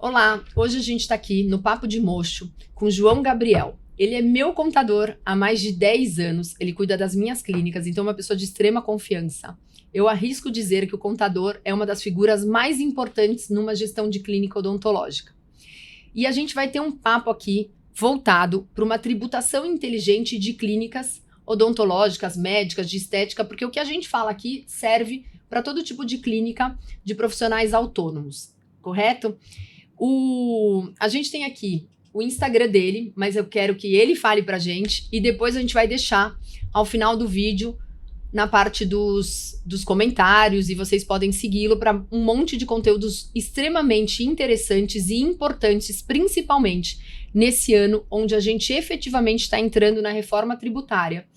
Olá, hoje a gente está aqui no Papo de Mocho com João Gabriel. Ele é meu contador há mais de 10 anos, ele cuida das minhas clínicas, então é uma pessoa de extrema confiança. Eu arrisco dizer que o contador é uma das figuras mais importantes numa gestão de clínica odontológica. E a gente vai ter um papo aqui voltado para uma tributação inteligente de clínicas odontológicas, médicas, de estética, porque o que a gente fala aqui serve para todo tipo de clínica de profissionais autônomos, correto? A gente tem aqui o Instagram dele, mas eu quero que ele fale pra gente e depois a gente vai deixar ao final do vídeo na parte dos comentários e vocês podem segui-lo para um monte de conteúdos extremamente interessantes e importantes, principalmente nesse ano onde a gente efetivamente está entrando na reforma tributária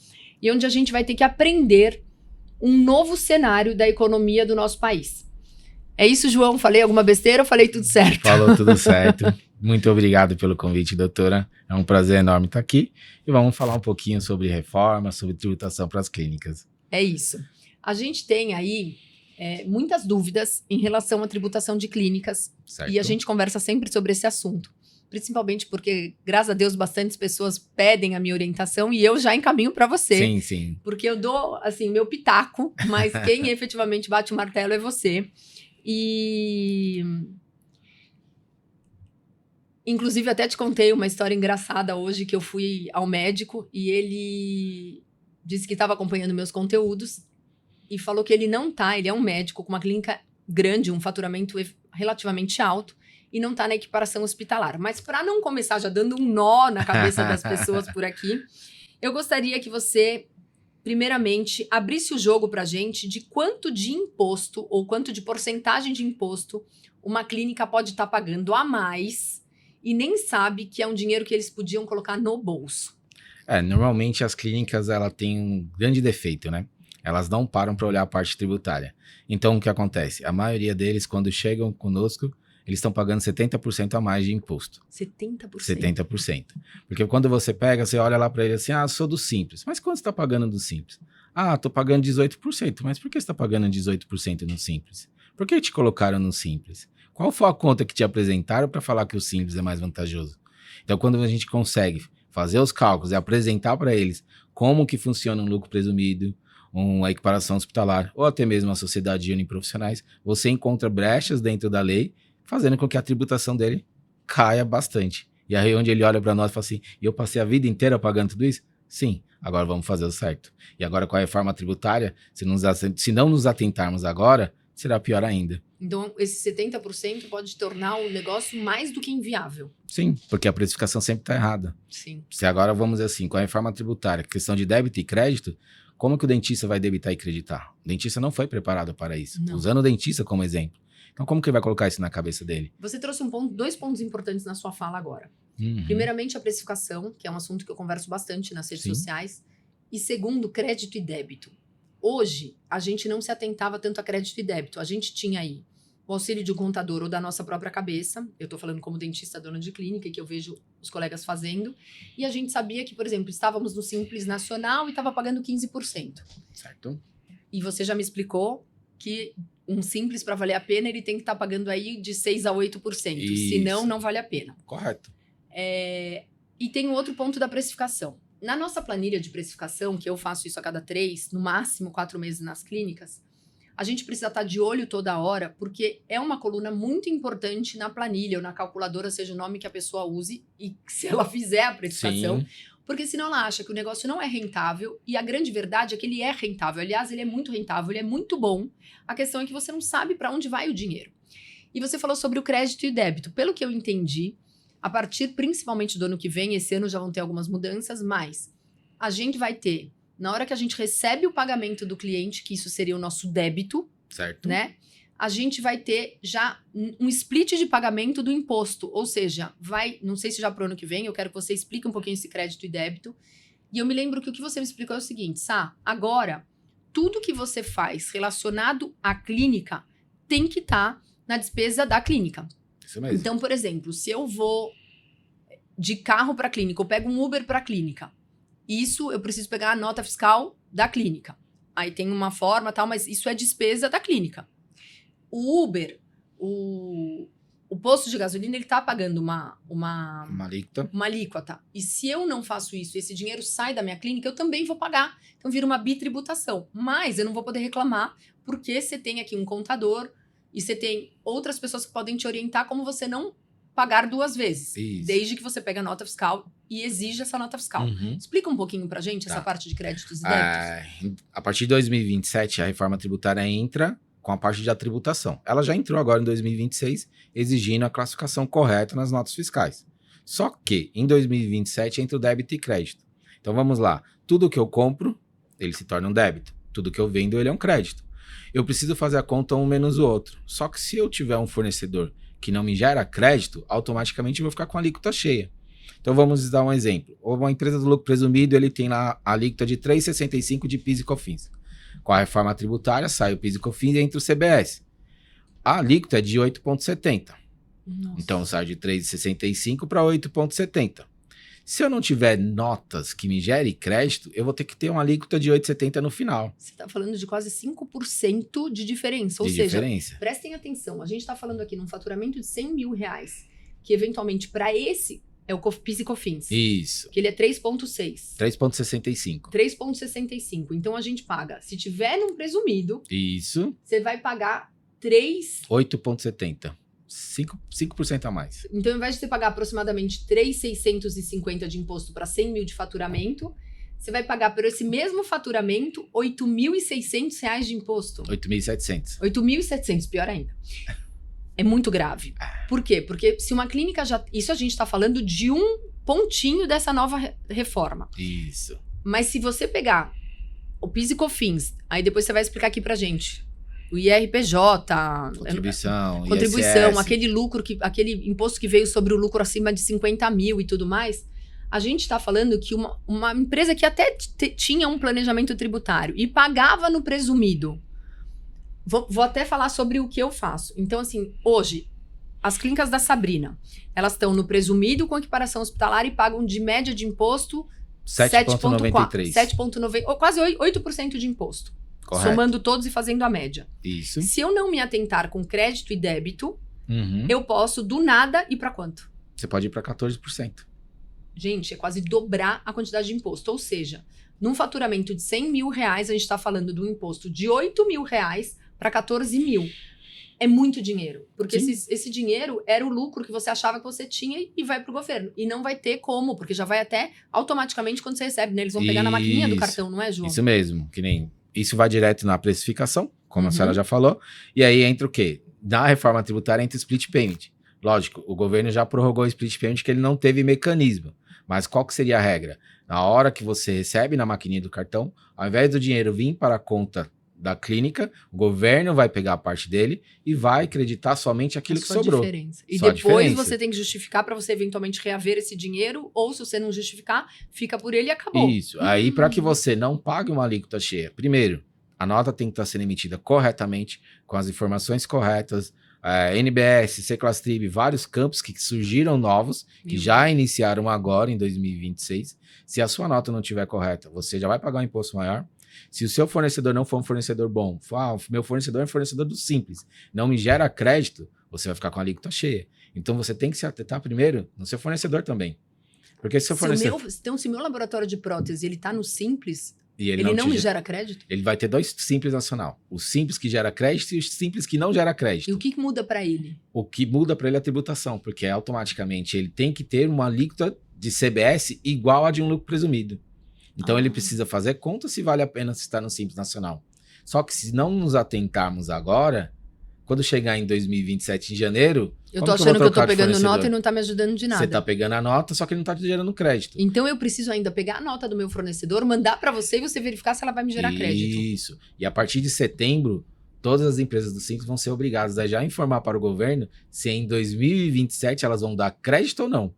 e onde a gente vai ter que aprender um novo cenário da economia do nosso país. É isso, João? Falei alguma besteira ou falei tudo certo? Falou tudo certo. Muito obrigado pelo convite, doutora. É um prazer enorme estar aqui. E vamos falar um pouquinho sobre reforma, sobre tributação para as clínicas. É isso. A gente tem aí muitas dúvidas em relação à tributação de clínicas. Certo. E a gente conversa sempre sobre esse assunto. Principalmente porque, graças a Deus, bastantes pessoas pedem a minha orientação e eu já encaminho para você. Sim, sim. Porque eu dou, assim, meu pitaco, mas quem efetivamente bate o martelo é você. E inclusive até te contei uma história engraçada hoje que eu fui ao médico e ele disse que estava acompanhando meus conteúdos e falou que ele é um médico com uma clínica grande, um faturamento relativamente alto e não está na equiparação hospitalar. Mas para não começar já dando um nó na cabeça das pessoas por aqui, eu gostaria que você primeiramente, abrisse o jogo para a gente de quanto de imposto ou quanto de porcentagem de imposto uma clínica pode estar pagando a mais e nem sabe que é um dinheiro que eles podiam colocar no bolso. Normalmente as clínicas ela têm um grande defeito, né? Elas não param para olhar a parte tributária. Então, o que acontece? A maioria deles, quando chegam conosco, eles estão pagando 70% a mais de imposto. 70%? 70%. Porque quando você pega, você olha lá para ele assim, sou do Simples. Mas quanto você está pagando do Simples? Estou pagando 18%. Mas por que você está pagando 18% no Simples? Por que te colocaram no Simples? Qual foi a conta que te apresentaram para falar que o Simples é mais vantajoso? Então, quando a gente consegue fazer os cálculos e apresentar para eles como que funciona um lucro presumido, uma equiparação hospitalar, ou até mesmo a sociedade de uniprofissionais, você encontra brechas dentro da lei, fazendo com que a tributação dele caia bastante. E aí onde ele olha para nós e fala assim, eu passei a vida inteira pagando tudo isso? Sim, agora vamos fazer o certo. E agora com a reforma tributária, se não nos atentarmos agora, será pior ainda. Então esse 70% pode tornar o negócio mais do que inviável. Sim, porque a precificação sempre está errada. Sim. Se agora vamos dizer assim, com a reforma tributária, questão de débito e crédito, como que o dentista vai debitar e creditar? O dentista não foi preparado para isso. Não. Usando o dentista como exemplo. Então, como que ele vai colocar isso na cabeça dele? Você trouxe dois pontos importantes na sua fala agora. Uhum. Primeiramente, a precificação, que é um assunto que eu converso bastante nas redes sociais. E segundo, crédito e débito. Hoje, a gente não se atentava tanto a crédito e débito. A gente tinha aí o auxílio de um contador ou da nossa própria cabeça. Eu estou falando como dentista dona de clínica, que eu vejo os colegas fazendo. E a gente sabia que, por exemplo, estávamos no Simples Nacional e estava pagando 15%. Certo. E você já me explicou que um Simples, para valer a pena, ele tem que estar pagando aí de 6% a 8%. Isso. Senão, não vale a pena. Correto. E tem um outro ponto da precificação. Na nossa planilha de precificação, que eu faço isso a cada 3, no máximo 4 meses nas clínicas, a gente precisa estar de olho toda hora, porque é uma coluna muito importante na planilha ou na calculadora, seja o nome que a pessoa use, e se ela fizer a precificação, Sim. porque senão ela acha que o negócio não é rentável, e a grande verdade é que ele é rentável. Aliás, ele é muito rentável, ele é muito bom. A questão é que você não sabe para onde vai o dinheiro. E você falou sobre o crédito e o débito. Pelo que eu entendi, a partir principalmente do ano que vem, esse ano já vão ter algumas mudanças, mas a gente vai ter, na hora que a gente recebe o pagamento do cliente, que isso seria o nosso débito, Certo. né? A gente vai ter já um split de pagamento do imposto. Ou seja, não sei se já para o ano que vem, eu quero que você explique um pouquinho esse crédito e débito. E eu me lembro que o que você me explicou é o seguinte, Sá, agora, tudo que você faz relacionado à clínica tem que estar na despesa da clínica. Isso mesmo. Então, por exemplo, se eu vou de carro para a clínica, eu pego um Uber para a clínica, isso eu preciso pegar a nota fiscal da clínica. Aí tem uma forma tal, mas isso é despesa da clínica. O Uber, o o posto de gasolina, ele tá pagando uma alíquota. uma alíquota. E se eu não faço isso, esse dinheiro sai da minha clínica, eu também vou pagar. Então vira uma bitributação. Mas eu não vou poder reclamar, porque você tem aqui um contador e você tem outras pessoas que podem te orientar como você não pagar 2 vezes. Isso. Desde que você pega a nota fiscal e exija essa nota fiscal. Uhum. Explica um pouquinho pra gente essa parte de créditos e débitos. A partir de 2027, a reforma tributária entra com a parte de atributação. Ela já entrou agora em 2026, exigindo a classificação correta nas notas fiscais. Só que, em 2027, entra o débito e crédito. Então, vamos lá. Tudo que eu compro, ele se torna um débito. Tudo que eu vendo, ele é um crédito. Eu preciso fazer a conta um menos o outro. Só que se eu tiver um fornecedor que não me gera crédito, automaticamente eu vou ficar com a alíquota cheia. Então, vamos dar um exemplo. Uma empresa do lucro presumido, ele tem lá a alíquota de 3,65 de PIS e COFINS. Com a reforma tributária, sai o PIS e COFINS e entra o CBS. A alíquota é de 8,70. Então, sai de 3,65 para 8,70. Se eu não tiver notas que me gerem crédito, eu vou ter que ter uma alíquota de 8,70 no final. Você está falando de quase 5% de diferença. Ou seja, prestem atenção. A gente está falando aqui num faturamento de 100 mil reais, que eventualmente para esse é o PIS e COFINS. Isso. Que ele é 3,6. 3,65. 3,65. Então a gente paga. Se tiver num presumido, isso, você vai pagar 8,70. 5% a mais. Então, ao invés de você pagar aproximadamente 3.650 de imposto para 100 mil de faturamento, você vai pagar por esse mesmo faturamento R$ 8.600 de imposto. 8.700. 8.700, pior ainda. É muito grave. Por quê? Porque se uma clínica já... Isso a gente está falando de um pontinho dessa nova reforma. Isso. Mas se você pegar o PIS e COFINS, aí depois você vai explicar aqui pra gente. O IRPJ, contribuição, ISS. Aquele lucro, aquele imposto que veio sobre o lucro acima de 50 mil e tudo mais. A gente está falando que uma empresa que até tinha um planejamento tributário e pagava no presumido. Vou até falar sobre o que eu faço. Então, assim, hoje, as clínicas da Sabrina, elas estão no presumido com equiparação hospitalar e pagam de média de imposto 7,93. 7,90, ou quase 8% de imposto. Correto. Somando todos e fazendo a média. Isso. Se eu não me atentar com crédito e débito, eu posso, do nada, ir para quanto? Você pode ir para 14%. Gente, é quase dobrar a quantidade de imposto. Ou seja, num faturamento de 100 mil reais, a gente está falando do imposto de 8 mil reais para 14 mil. É muito dinheiro. Porque esse dinheiro era o lucro que você achava que você tinha e vai para o governo. E não vai ter como, porque já vai até automaticamente quando você recebe, né? Eles vão pegar na maquininha do cartão, não é, João? Isso mesmo, que nem... Isso vai direto na precificação, como a senhora já falou. E aí entra o quê? Na reforma tributária entra o split payment. Lógico, o governo já prorrogou o split payment que ele não teve mecanismo. Mas qual que seria a regra? Na hora que você recebe na maquininha do cartão, ao invés do dinheiro vir para a conta da clínica, o governo vai pegar a parte dele e vai acreditar somente aquilo que sobrou. Diferença. E depois você tem que justificar para você eventualmente reaver esse dinheiro, ou se você não justificar, fica por ele e acabou. Isso. Aí, para que você não pague uma alíquota cheia, primeiro, a nota tem que estar sendo emitida corretamente, com as informações corretas, NBS, C-Class-Trib, vários campos que surgiram novos, que já iniciaram agora em 2026. Se a sua nota não estiver correta, você já vai pagar um imposto maior. Se o seu fornecedor não for um fornecedor bom, meu fornecedor é um fornecedor do simples, não me gera crédito, você vai ficar com a alíquota cheia. Então você tem que se atentar primeiro no seu fornecedor também. Porque se o meu laboratório de prótese, ele tá no simples, e ele não me gera crédito? Ele vai ter 2 simples nacional. O simples que gera crédito e o simples que não gera crédito. E o que muda para ele? O que muda para ele é a tributação, porque automaticamente ele tem que ter uma alíquota de CBS igual a de um lucro presumido. Então ele precisa fazer conta se vale a pena estar no Simples Nacional. Só que se não nos atentarmos agora, quando chegar em 2027, em janeiro... Eu tô achando que eu tô pegando nota e não tá me ajudando de nada. Você tá pegando a nota, só que ele não tá te gerando crédito. Então eu preciso ainda pegar a nota do meu fornecedor, mandar para você e você verificar se ela vai me gerar crédito. Isso. E a partir de setembro, todas as empresas do Simples vão ser obrigadas a já informar para o governo se em 2027 elas vão dar crédito ou não.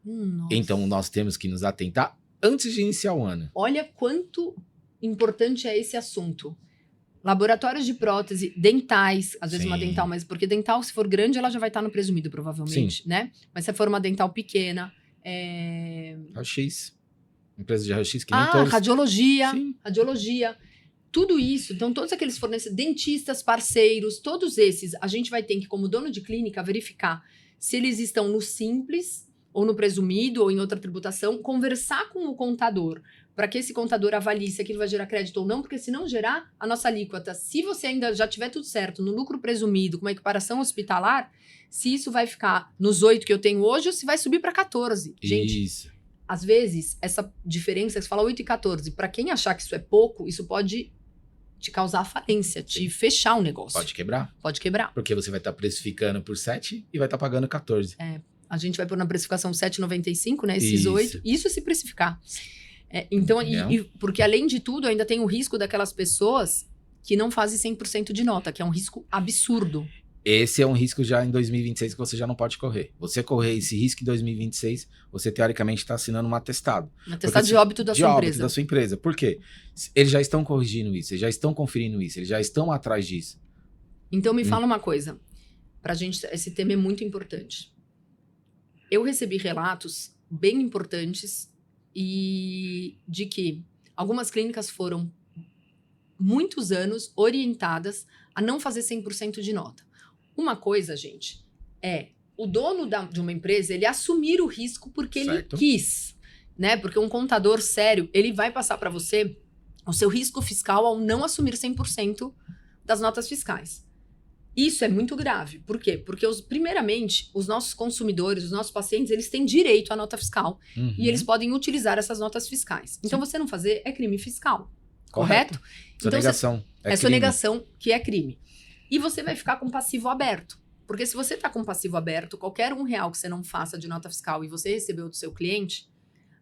Nossa. Então nós temos que nos atentar antes de iniciar o ano. Olha quanto importante é esse assunto. Laboratórios de prótese, dentais, às vezes uma dental, mas porque dental, se for grande, ela já vai estar no presumido, provavelmente, né? Mas se for uma dental pequena... Raio-X. Empresa de raio-X que nem todos. Radiologia. Tudo isso, então todos aqueles fornecedores, dentistas, parceiros, todos esses, a gente vai ter que, como dono de clínica, verificar Se eles estão no simples, ou no presumido, ou em outra tributação, conversar com o contador, para que esse contador avalie se aquilo vai gerar crédito ou não, porque se não gerar, a nossa alíquota, se você ainda já tiver tudo certo, no lucro presumido, com uma equiparação hospitalar, se isso vai ficar nos 8 que eu tenho hoje, ou se vai subir para 14. Gente, Isso. às vezes, essa diferença, você fala 8 e 14, para quem achar que isso é pouco, isso pode te causar falência, te fechar o negócio. Pode quebrar. Pode quebrar. Porque você vai estar precificando por 7 e vai estar pagando 14. A gente vai pôr na precificação 7,95, né? Esses Isso. 8. Isso se precificar. Então, porque além de tudo, ainda tem o risco daquelas pessoas que não fazem 100% de nota, que é um risco absurdo. Esse é um risco já em 2026 que você já não pode correr. Você correr esse risco em 2026, você teoricamente está assinando um atestado. Um atestado de óbito da sua empresa. Da sua empresa. Por quê? Eles já estão corrigindo isso, eles já estão conferindo isso, eles já estão atrás disso. Então, me fala uma coisa. Pra gente, esse tema é muito importante. Eu recebi relatos bem importantes e de que algumas clínicas foram muitos anos orientadas a não fazer 100% de nota. Uma coisa, gente, é o dono de uma empresa, ele assumir o risco porque Certo. ele quis, né? Porque um contador sério, ele vai passar para você o seu risco fiscal ao não assumir 100% das notas fiscais. Isso é muito grave. Por quê? Porque, primeiramente, os nossos consumidores, os nossos pacientes, eles têm direito à nota fiscal. Uhum. E eles podem utilizar essas notas fiscais. Então, você não fazer é crime fiscal. Correto? Sonegação. É sonegação que é crime. E você vai ficar com passivo aberto. Porque se você está com passivo aberto, qualquer R$1 que você não faça de nota fiscal e você recebeu do seu cliente,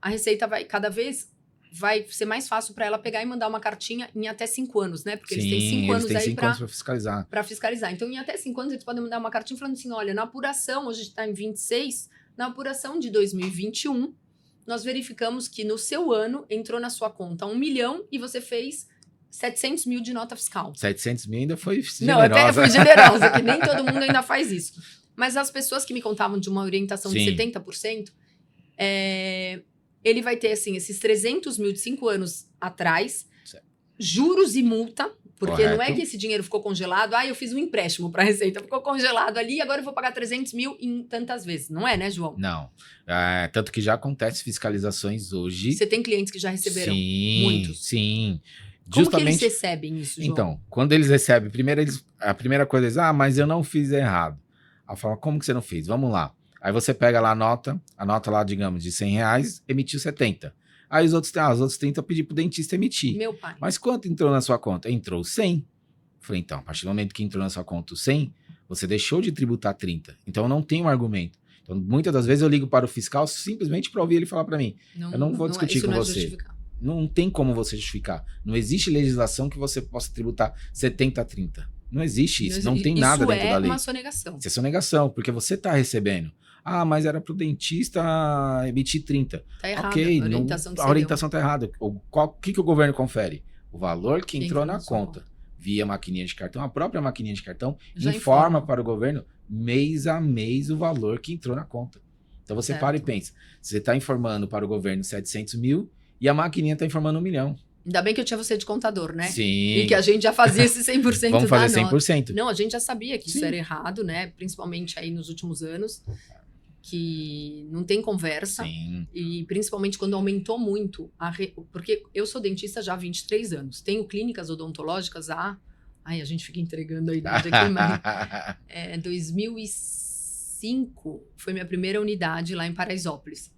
a Receita vai cada vez... vai ser mais fácil para ela pegar e mandar uma cartinha em até 5 anos, né? Porque eles têm 5 anos aí para fiscalizar. Para fiscalizar. Então, em até 5 anos, eles podem mandar uma cartinha falando assim, olha, na apuração, hoje está em 26, na apuração de 2021, nós verificamos que no seu ano entrou na sua conta 1 milhão e você fez 700 mil de nota fiscal. 700 mil ainda foi generosa. Não, até foi generosa, que nem todo mundo ainda faz isso. Mas as pessoas que me contavam de uma orientação de 70%, ele vai ter, assim, esses 300 mil de 5 anos atrás, certo. Juros e multa, porque Correto. não é que esse dinheiro ficou congelado, eu fiz um empréstimo para a Receita, ficou congelado ali, agora eu vou pagar 300 mil em tantas vezes. Não é, né, João? Não. Tanto que já acontece fiscalizações hoje. Você tem clientes que já receberam? Sim, muitos. Sim. Como que eles recebem isso, João? Então, quando eles recebem, a primeira coisa é, mas eu não fiz errado. Aí fala, como que você não fez? Vamos lá. Aí você pega lá a nota lá, digamos, de R$100, emitiu 70. Aí os outros 30 eu pedi pro dentista emitir. Meu pai. Mas quanto entrou na sua conta? Entrou 100. Falei, então, a partir do momento que entrou na sua conta o 100, você deixou de tributar 30. Então, eu não tenho um argumento. Então, muitas das vezes eu ligo para o fiscal simplesmente para ouvir ele falar para mim. Eu não vou discutir com você. Não tem como você justificar. Não existe legislação que você possa tributar 70 a 30. Não existe isso. Não tem nada dentro da lei. Isso é uma sonegação. Isso é sonegação, porque você está recebendo. Mas era pro dentista emitir 30. Tá errado. Ok, A orientação tá errada. O que o governo confere? O valor que entrou na conta. Via maquininha de cartão, a própria maquininha de cartão já informa para o governo mês a mês o valor que entrou na conta. Então você para e pensa, você está informando para o governo 700 mil e a maquininha está informando 1 milhão. Ainda bem que eu tinha você de contador, né? Sim. E que a gente já fazia esse 100% Vamos fazer da nota. 100%. Não, a gente já sabia que isso era errado, né? Principalmente aí nos últimos anos, que não tem conversa. Sim. E principalmente quando aumentou muito. Porque eu sou dentista já há 23 anos. Tenho clínicas odontológicas há... Ai, a gente fica entregando a idade aqui, mas... 2005 foi minha primeira unidade lá em Paraisópolis.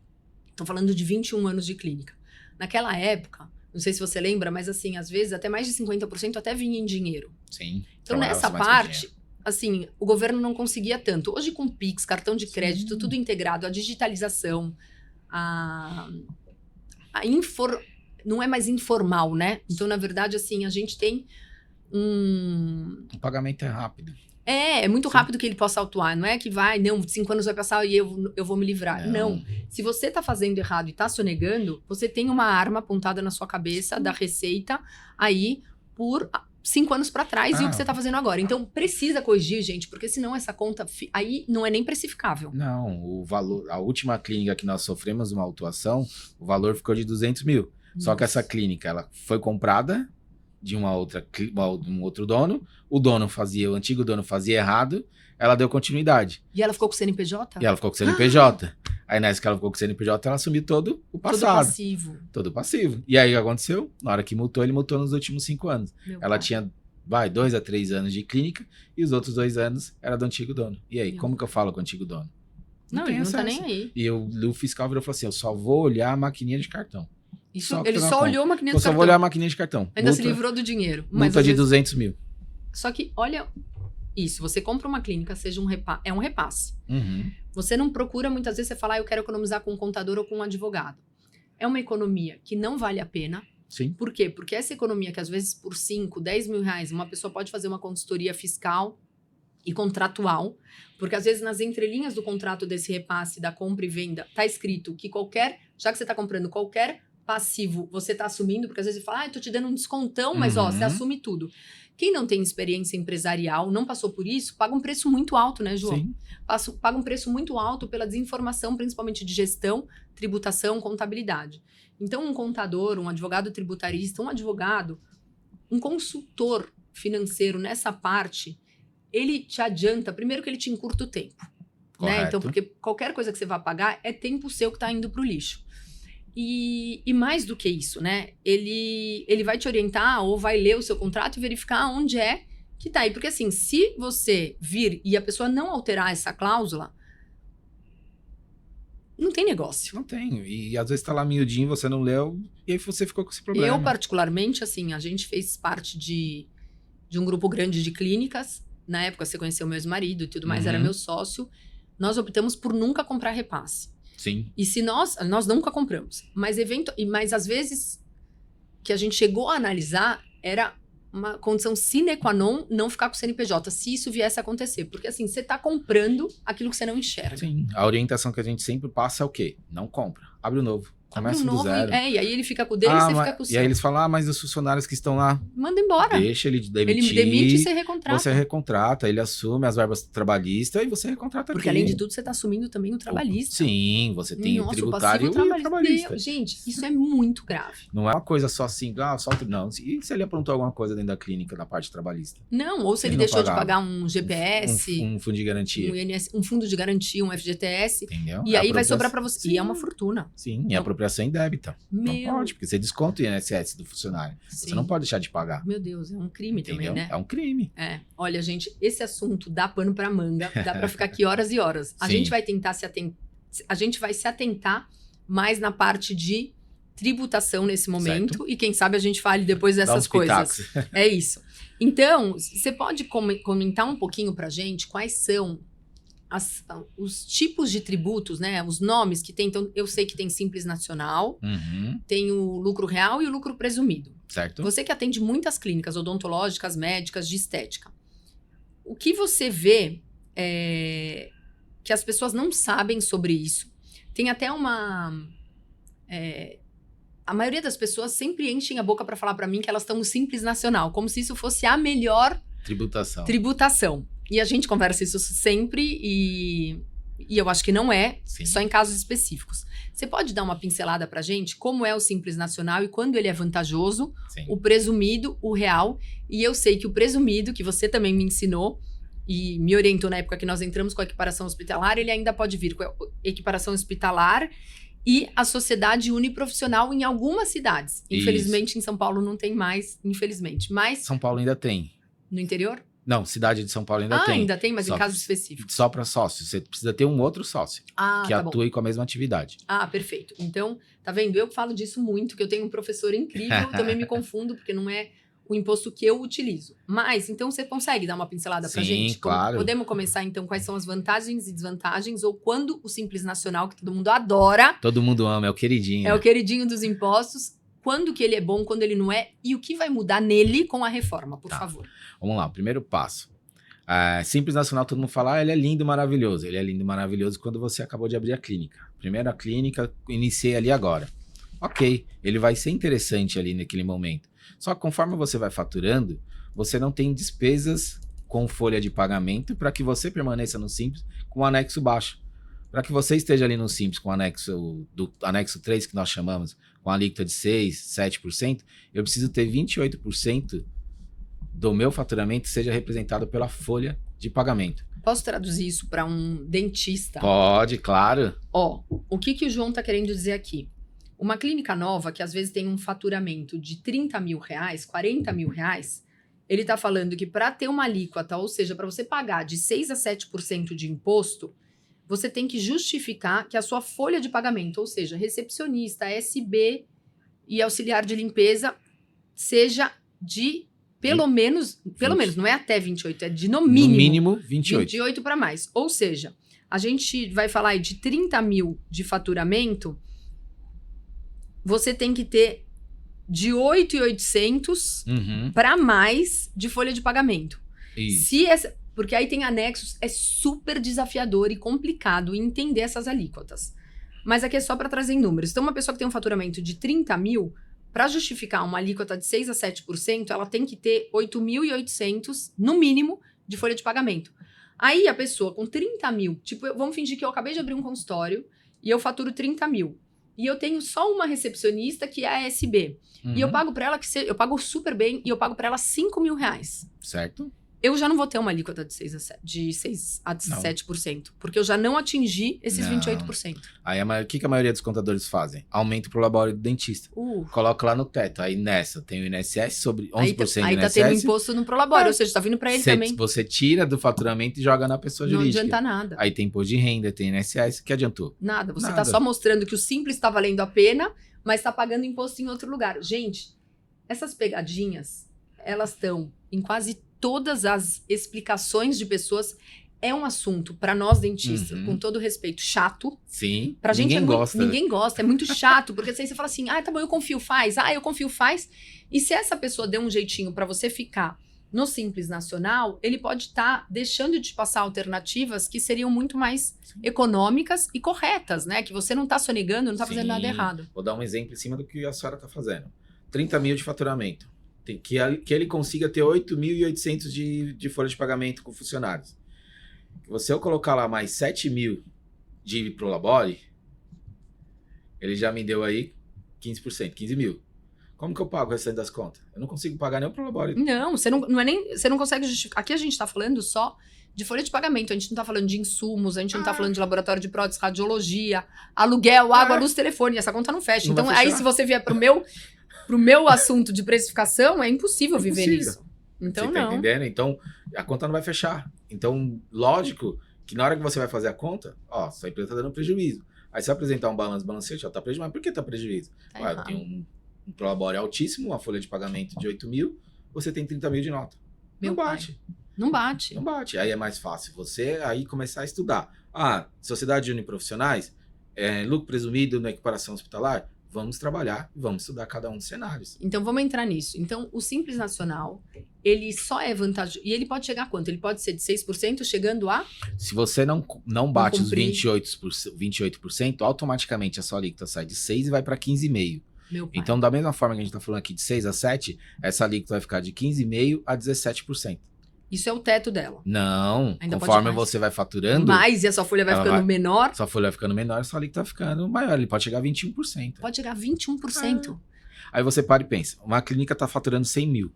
Estou falando de 21 anos de clínica. Naquela época, não sei se você lembra, mas assim, às vezes até mais de 50% até vinha em dinheiro. Sim. Então nessa parte, assim, o governo não conseguia tanto. Hoje com Pix, cartão de crédito, tudo integrado, a digitalização, não é mais informal, né? Então, na verdade, assim, a gente tem O pagamento é rápido. É muito rápido que ele possa autuar. Não é que 5 anos vai passar e eu vou me livrar. Não. Se você tá fazendo errado e tá sonegando, você tem uma arma apontada na sua cabeça da Receita aí por 5 anos para trás e o que você tá fazendo agora. Então, precisa corrigir, gente, porque senão essa conta aí não é nem precificável. Não, o valor... A última clínica que nós sofremos uma autuação, o valor ficou de 200 mil. Nossa. Só que essa clínica, ela foi comprada de um outro dono, o antigo dono fazia errado, ela deu continuidade. E ela ficou com o CNPJ? E ela ficou com o CNPJ. Aí nessa que ela ficou com o CNPJ, ela assumiu todo o passado. Todo passivo. Todo passivo. E aí o que aconteceu? Na hora que multou, ele multou nos últimos 5 anos. Ela tinha, 2 a 3 anos de clínica e os outros 2 anos era do antigo dono. E aí, como que eu falo com o antigo dono? Não, ele não tá nem aí. E o fiscal virou e falou assim, eu só vou olhar a maquininha de cartão. Ele só olhou a maquininha de cartão. Eu só vou olhar a maquininha de cartão. Ainda se livrou do dinheiro. Multa de 200 mil. Só que, olha... Isso, você compra uma clínica, seja é um repasse. Uhum. Você não procura, muitas vezes, você fala, eu quero economizar com um contador ou com um advogado. É uma economia que não vale a pena. Sim. Por quê? Porque essa economia que, às vezes, por 5, 10 mil reais, uma pessoa pode fazer uma consultoria fiscal e contratual, porque, às vezes, nas entrelinhas do contrato desse repasse, da compra e venda, tá escrito que já que você tá comprando qualquer passivo, você tá assumindo, porque, às vezes, você fala, eu tô te dando um descontão, mas, você assume tudo. Quem não tem experiência empresarial, não passou por isso, paga um preço muito alto, né, João? Sim. Paga um preço muito alto pela desinformação, principalmente de gestão, tributação, contabilidade. Então, um contador, um advogado tributarista, um consultor financeiro nessa parte, ele te adianta, primeiro que ele te encurta o tempo. Né? Então, porque qualquer coisa que você vá pagar é tempo seu que está indo para o lixo. E mais do que isso, né? Ele vai te orientar ou vai ler o seu contrato e verificar onde é que tá aí. Porque assim, se você vir e a pessoa não alterar essa cláusula, não tem negócio. Não tem. E às vezes tá lá miudinho, você não leu, e aí você ficou com esse problema. Eu, particularmente, assim, a gente fez parte de um grupo grande de clínicas. Na época, você conheceu meu ex-marido e tudo mais, era meu sócio. Nós optamos por nunca comprar repasse. Sim. E se nós nunca compramos, mas às vezes que a gente chegou a analisar era uma condição sine qua non não ficar com o CNPJ, se isso viesse a acontecer. Porque assim, você tá comprando aquilo que você não enxerga. Sim, a orientação que a gente sempre passa é o quê? Não compra, abre o novo. Começa do zero. E aí ele fica com o dele e você fica com o seu. E aí eles falam, mas os funcionários que estão lá... Manda embora. Deixa ele demitir. Ele demite e você recontrata. Você recontrata, ele assume as verbas trabalhistas e você recontrata Porque além de tudo, você está assumindo também o trabalhista. Sim, você tem o tributário e o trabalhista. Gente, isso é muito grave. Não é uma coisa só assim, só não. E se ele aprontou alguma coisa dentro da clínica, da parte trabalhista? Não, ou se ele deixou de pagar um GPS... Um fundo de garantia. Um fundo de garantia, um FGTS. Entendeu? E aí vai sobrar para você. Sim. E é uma fortuna. Sim, e apropriação indébita. Não pode, porque você desconta o INSS do funcionário. Sim. Você não pode deixar de pagar. Meu Deus, é um crime. Entendeu? Também, né? É um crime. Olha, gente, esse assunto dá pano pra manga, dá pra ficar aqui horas e horas. A gente vai tentar a gente vai se atentar mais na parte de tributação nesse momento, certo. E quem sabe a gente fale depois dessas coisas. É isso. Então, você pode comentar um pouquinho pra gente quais são os tipos de tributos, né? Os nomes que tem. Então, eu sei que tem Simples Nacional, tem o lucro real e o lucro presumido. Certo. Você que atende muitas clínicas odontológicas, médicas, de estética. O que você vê que as pessoas não sabem sobre isso? Tem até a maioria das pessoas sempre enchem a boca para falar para mim que elas estão no Simples Nacional, como se isso fosse a melhor tributação. E a gente conversa isso sempre e eu acho que não é, sim, só em casos específicos. Você pode dar uma pincelada pra gente como é o Simples Nacional e quando ele é vantajoso, sim, o presumido, o real. E eu sei que o presumido, que você também me ensinou e me orientou na época que nós entramos com a equiparação hospitalar, ele ainda pode vir com a equiparação hospitalar e a sociedade uniprofissional em algumas cidades. Infelizmente, isso. Em São Paulo não tem mais, infelizmente. Mas São Paulo ainda tem. No interior? Não, cidade de São Paulo ainda tem. Ainda tem, mas só em casos específicos. Só para sócio. Você precisa ter um outro sócio que atue com a mesma atividade. Perfeito. Então, tá vendo? Eu falo disso muito, que eu tenho um professor incrível, também me confundo, porque não é o imposto que eu utilizo. Mas, então, você consegue dar uma pincelada pra gente? Sim, claro. Podemos começar, então, quais são as vantagens e desvantagens, ou quando o Simples Nacional, que todo mundo adora... Todo mundo ama, é o queridinho. É o queridinho dos impostos. Quando que ele é bom, quando ele não é, e o que vai mudar nele com a reforma, por favor. Vamos lá, primeiro passo. Simples Nacional, todo mundo fala, ele é lindo, maravilhoso. Ele é lindo, maravilhoso quando você acabou de abrir a clínica. Primeira clínica, iniciei ali agora. Ok, ele vai ser interessante ali naquele momento. Só que conforme você vai faturando, você não tem despesas com folha de pagamento para que você permaneça no Simples com um anexo baixo. Para que você esteja ali no Simples com o anexo 3, que nós chamamos, com a alíquota de 6%, 7%, eu preciso ter 28% do meu faturamento seja representado pela folha de pagamento. Posso traduzir isso para um dentista? Pode, claro. Ó, o que o João tá querendo dizer aqui? Uma clínica nova, que às vezes tem um faturamento de 30 mil reais, 40 mil reais, ele tá falando que para ter uma alíquota, ou seja, para você pagar de 6% a 7% de imposto, você tem que justificar que a sua folha de pagamento, ou seja, recepcionista, SB e auxiliar de limpeza, seja de pelo menos, não é até 28, é de no mínimo 28 para mais. Ou seja, a gente vai falar aí de 30 mil de faturamento, você tem que ter de 8.800 para mais de folha de pagamento. Isso. Porque aí tem anexos, é super desafiador e complicado entender essas alíquotas. Mas aqui é só para trazer em números. Então, uma pessoa que tem um faturamento de 30 mil, para justificar uma alíquota de 6% a 7%, ela tem que ter 8.800, no mínimo, de folha de pagamento. Aí, a pessoa com 30 mil, tipo, vamos fingir que eu acabei de abrir um consultório e eu faturo 30 mil. E eu tenho só uma recepcionista que é a SB. E eu pago para ela, eu pago super bem, e eu pago para ela 5 mil reais. Certo. Eu já não vou ter uma alíquota de 6% a 7%, porque eu já não atingi esses 28%. Aí o que a maioria dos contadores fazem? Aumenta o prolabore do dentista. Coloca lá no teto. Aí nessa tem o INSS sobre 11% aí do INSS. Aí tá tendo imposto no prolabore, ou seja, tá vindo para ele também. Você tira do faturamento e joga na pessoa jurídica. Não adianta nada. Aí tem imposto de renda, tem INSS, que adiantou? Nada, você tá só mostrando que o Simples tá valendo a pena, mas tá pagando imposto em outro lugar. Gente, essas pegadinhas, elas estão em quase todas as explicações de pessoas. É um assunto, para nós dentistas, com todo respeito, chato. Sim, pra gente ninguém gosta. Ninguém gosta, é muito chato, porque aí você fala assim, tá bom, eu confio, faz. Eu confio, faz. E se essa pessoa der um jeitinho para você ficar no Simples Nacional, ele pode estar deixando de te passar alternativas que seriam muito mais econômicas e corretas, né? Que você não tá sonegando, não tá fazendo nada errado. Vou dar um exemplo em cima do que a senhora tá fazendo. 30 mil de faturamento. Que ele consiga ter 8.800 de folha de pagamento com funcionários. Se eu colocar lá mais 7 mil de prolabore, ele já me deu aí 15%, 15 mil. Como que eu pago o restante das contas? Eu não consigo pagar nem o prolabore. Não, você não consegue justificar. Aqui a gente tá falando só de folha de pagamento, a gente não tá falando de insumos, a gente não tá falando de laboratório de prótese, radiologia, aluguel, água, luz, telefone, essa conta não fecha. Então aí se você vier pro meu assunto de precificação, é impossível viver nisso. Então, você tá entendendo? Então, a conta não vai fechar. Então, lógico que na hora que você vai fazer a conta, sua empresa tá dando prejuízo. Aí você vai apresentar um balancete, tá prejuízo. Mas por que tá prejuízo? Eu tenho um prolabore altíssimo, uma folha de pagamento de 8 mil, você tem 30 mil de nota. Não bate. Não bate. Não bate. Aí é mais fácil você aí começar a estudar. Sociedade de uniprofissionais, lucro presumido na equiparação hospitalar, vamos trabalhar, vamos estudar cada um dos cenários. Então, vamos entrar nisso. Então, o Simples Nacional, ele só é vantajoso. E ele pode chegar a quanto? Ele pode ser de 6%, chegando a... Se você não bate os 28%, automaticamente a sua alíquota sai de 6% e vai para 15,5%. Então, da mesma forma que a gente está falando aqui de 6 a 7%, essa alíquota vai ficar de 15,5% a 17%. Isso é o teto dela. Não, conforme você vai faturando... Mais, e a sua folha vai ficando menor. Sua folha vai ficando menor, a sua alíquota vai ficando maior. Ele pode chegar a 21%. Pode chegar a 21%. Aí você para e pensa, uma clínica está faturando 100 mil.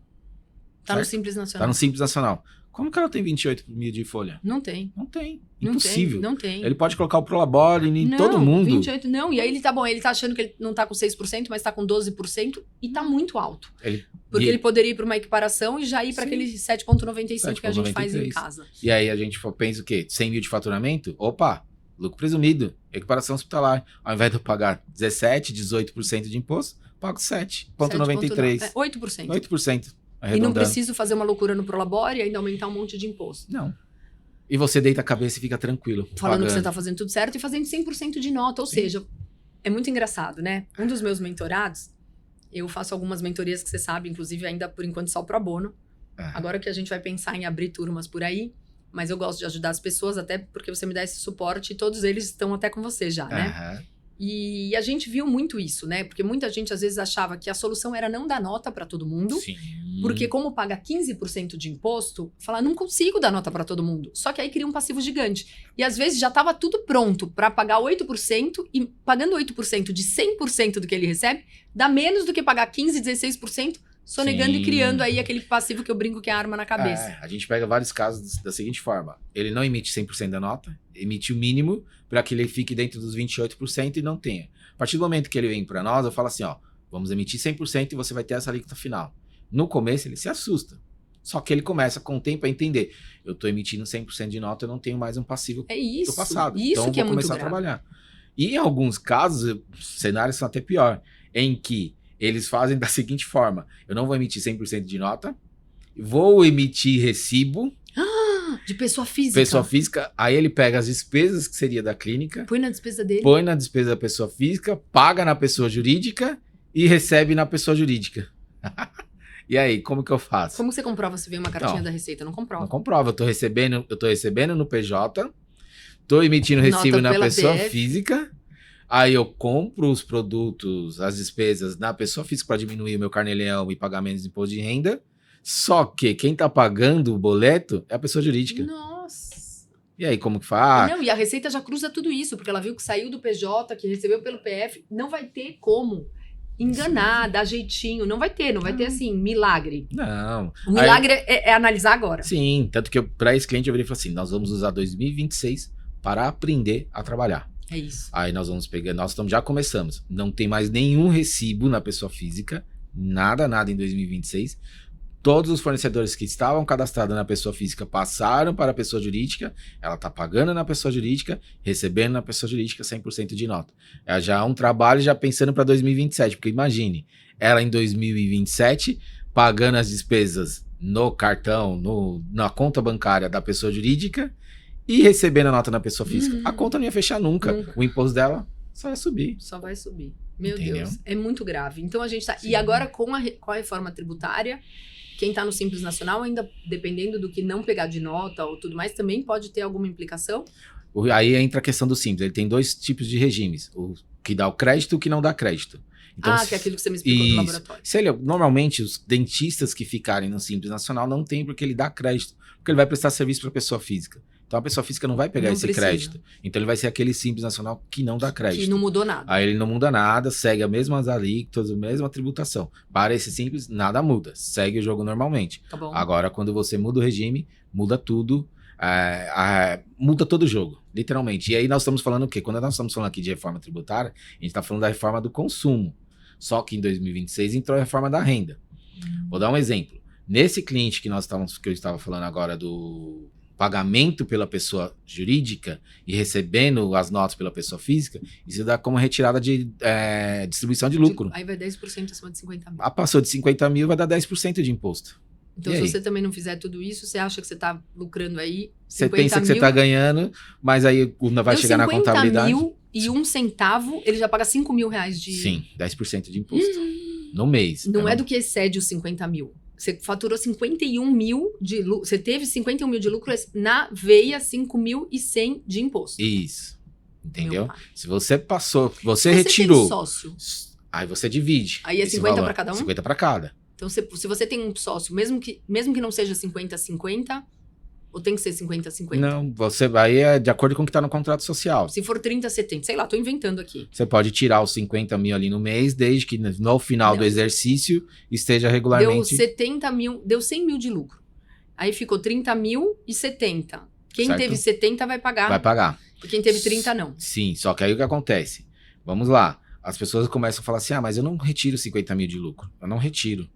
Tá no Simples Nacional. Tá no Simples Nacional. Como que ela tem 28 mil de folha? Não tem. Não tem. Impossível. Não tem. Ele pode colocar o prolabore em todo mundo. 28 não. E aí ele tá bom, ele tá achando que ele não tá com 6%, mas tá com 12% e tá muito alto. Porque ele poderia ir para uma equiparação e já ir para aquele 7,95 que a gente faz em casa. E aí a gente pensa o quê? 100 mil de faturamento? Opa, lucro presumido, equiparação hospitalar. Ao invés de eu pagar 17%, 18% de imposto, pago 7,93%. 8%. 8%. E não preciso fazer uma loucura no prolabore e ainda aumentar um monte de imposto. Não. E você deita a cabeça e fica tranquilo. Falando que você tá fazendo tudo certo e fazendo 100% de nota. Ou seja, é muito engraçado, né? Um dos meus mentorados, eu faço algumas mentorias que você sabe, inclusive ainda por enquanto só pro bono. Agora que a gente vai pensar em abrir turmas por aí, mas eu gosto de ajudar as pessoas, até porque você me dá esse suporte e todos eles estão até com você já, né? E a gente viu muito isso, né? Porque muita gente às vezes achava que a solução era não dar nota para todo mundo. Sim. Porque como paga 15% de imposto, fala, não consigo dar nota para todo mundo. Só que aí cria um passivo gigante. E às vezes já estava tudo pronto para pagar 8% e pagando 8% de 100% do que ele recebe, dá menos do que pagar 15%, 16%, sonegando Sim. e criando aí aquele passivo que eu brinco que é a arma na cabeça. A gente pega vários casos da seguinte forma. Ele não emite 100% da nota, emite o mínimo para que ele fique dentro dos 28% e não tenha. A partir do momento que ele vem para nós, eu falo assim, ó, vamos emitir 100% e você vai ter essa alíquota final. No começo ele se assusta. Só que ele começa com o tempo a entender. Eu estou emitindo 100% de nota, eu não tenho mais um passivo do passado. Isso então eu que vou começar a trabalhar. E em alguns casos, cenários são até pior, em que eles fazem da seguinte forma. Eu não vou emitir 100% de nota, vou emitir recibo. De pessoa física. Pessoa física, aí ele pega as despesas que seria da clínica. Põe na despesa dele. Põe na despesa da pessoa física, paga na pessoa jurídica e recebe na pessoa jurídica. E aí, como que eu faço? Como você comprova se vem uma cartinha da Receita? Não comprova. Não comprova. Eu tô recebendo no PJ, tô emitindo recibo na pessoa física, aí eu compro os produtos, as despesas na pessoa física para diminuir o meu carnê-leão e pagar menos imposto de renda. Só que quem tá pagando o boleto é a pessoa jurídica. Nossa. E aí, como que faz? Não, e a Receita já cruza tudo isso, porque ela viu que saiu do PJ, que recebeu pelo PF, não vai ter como enganar, dar jeitinho, não vai ter assim, milagre. Não. O milagre é analisar agora. Sim, tanto que para esse cliente eu virei e falei assim, nós vamos usar 2026 para aprender a trabalhar. É isso. Aí nós vamos pegar, já começamos, não tem mais nenhum recibo na pessoa física, nada em 2026. Todos os fornecedores que estavam cadastrados na pessoa física passaram para a pessoa jurídica, ela está pagando na pessoa jurídica, recebendo na pessoa jurídica 100% de nota. É já um trabalho já pensando para 2027, porque imagine, ela em 2027 pagando as despesas no cartão, na conta bancária da pessoa jurídica e recebendo a nota na pessoa física. A conta não ia fechar nunca. O imposto dela só ia subir. Só vai subir. Meu Entendeu? Deus, é muito grave. Então a gente tá... E agora com a reforma tributária, quem tá no Simples Nacional, ainda dependendo do que não pegar de nota ou tudo mais, também pode ter alguma implicação? Aí entra a questão do Simples. Ele tem dois tipos de regimes. O que dá o crédito e o que não dá crédito. Então, que é aquilo que você me explicou do laboratório. Normalmente, os dentistas que ficarem no Simples Nacional não tem porque ele dá crédito. Porque ele vai prestar serviço para a pessoa física. Então a pessoa física não vai pegar esse crédito. Então ele vai ser aquele Simples Nacional que não dá crédito. Que não mudou nada. Aí ele não muda nada, segue as mesmas alíquotas, a mesma tributação. Para esse Simples, nada muda. Segue o jogo normalmente. Tá bom. Agora, quando você muda o regime, muda tudo. Muda todo o jogo, literalmente. E aí nós estamos falando o quê? Quando nós estamos falando aqui de reforma tributária, a gente está falando da reforma do consumo. Só que em 2026 entrou a reforma da renda. Vou dar um exemplo. Nesse cliente que eu estava falando agora do pagamento pela pessoa jurídica e recebendo as notas pela pessoa física, isso dá como retirada de distribuição de lucro. Aí vai 10% acima de 50 mil. Passou de 50 mil, vai dar 10% de imposto. Então, se você também não fizer tudo isso, você acha que você está lucrando aí 50 Você pensa que mil, você está ganhando, mas aí vai chegar na contabilidade. 50 mil e 1 centavo, ele já paga 5 mil reais de... Sim, 10% de imposto no mês. Não é do que excede os 50 mil. Você faturou 51 mil de lucro. Você teve 51 mil de lucro, na veia 5.100 de imposto. Isso. Entendeu? Meu pai. Se você passou, você Tem retirou. sócio. Aí você divide. Aí é esse 50 valor. para cada um? 50 para cada. Então, se você tem um sócio, mesmo que não seja 50-50, ou tem que ser 50-50? Não, aí é de acordo com o que está no contrato social. Se for 30-70, sei lá, tô inventando aqui. Você pode tirar os 50 mil ali no mês, desde que no final do exercício esteja regularmente... Deu 70 mil, deu 100 mil de lucro. Aí ficou 30 mil e 70. Quem certo? teve 70 vai pagar. Vai pagar. E quem teve 30 não. Sim, só que aí o que acontece? Vamos lá. As pessoas começam a falar assim, mas eu não retiro 50 mil de lucro. Eu não retiro.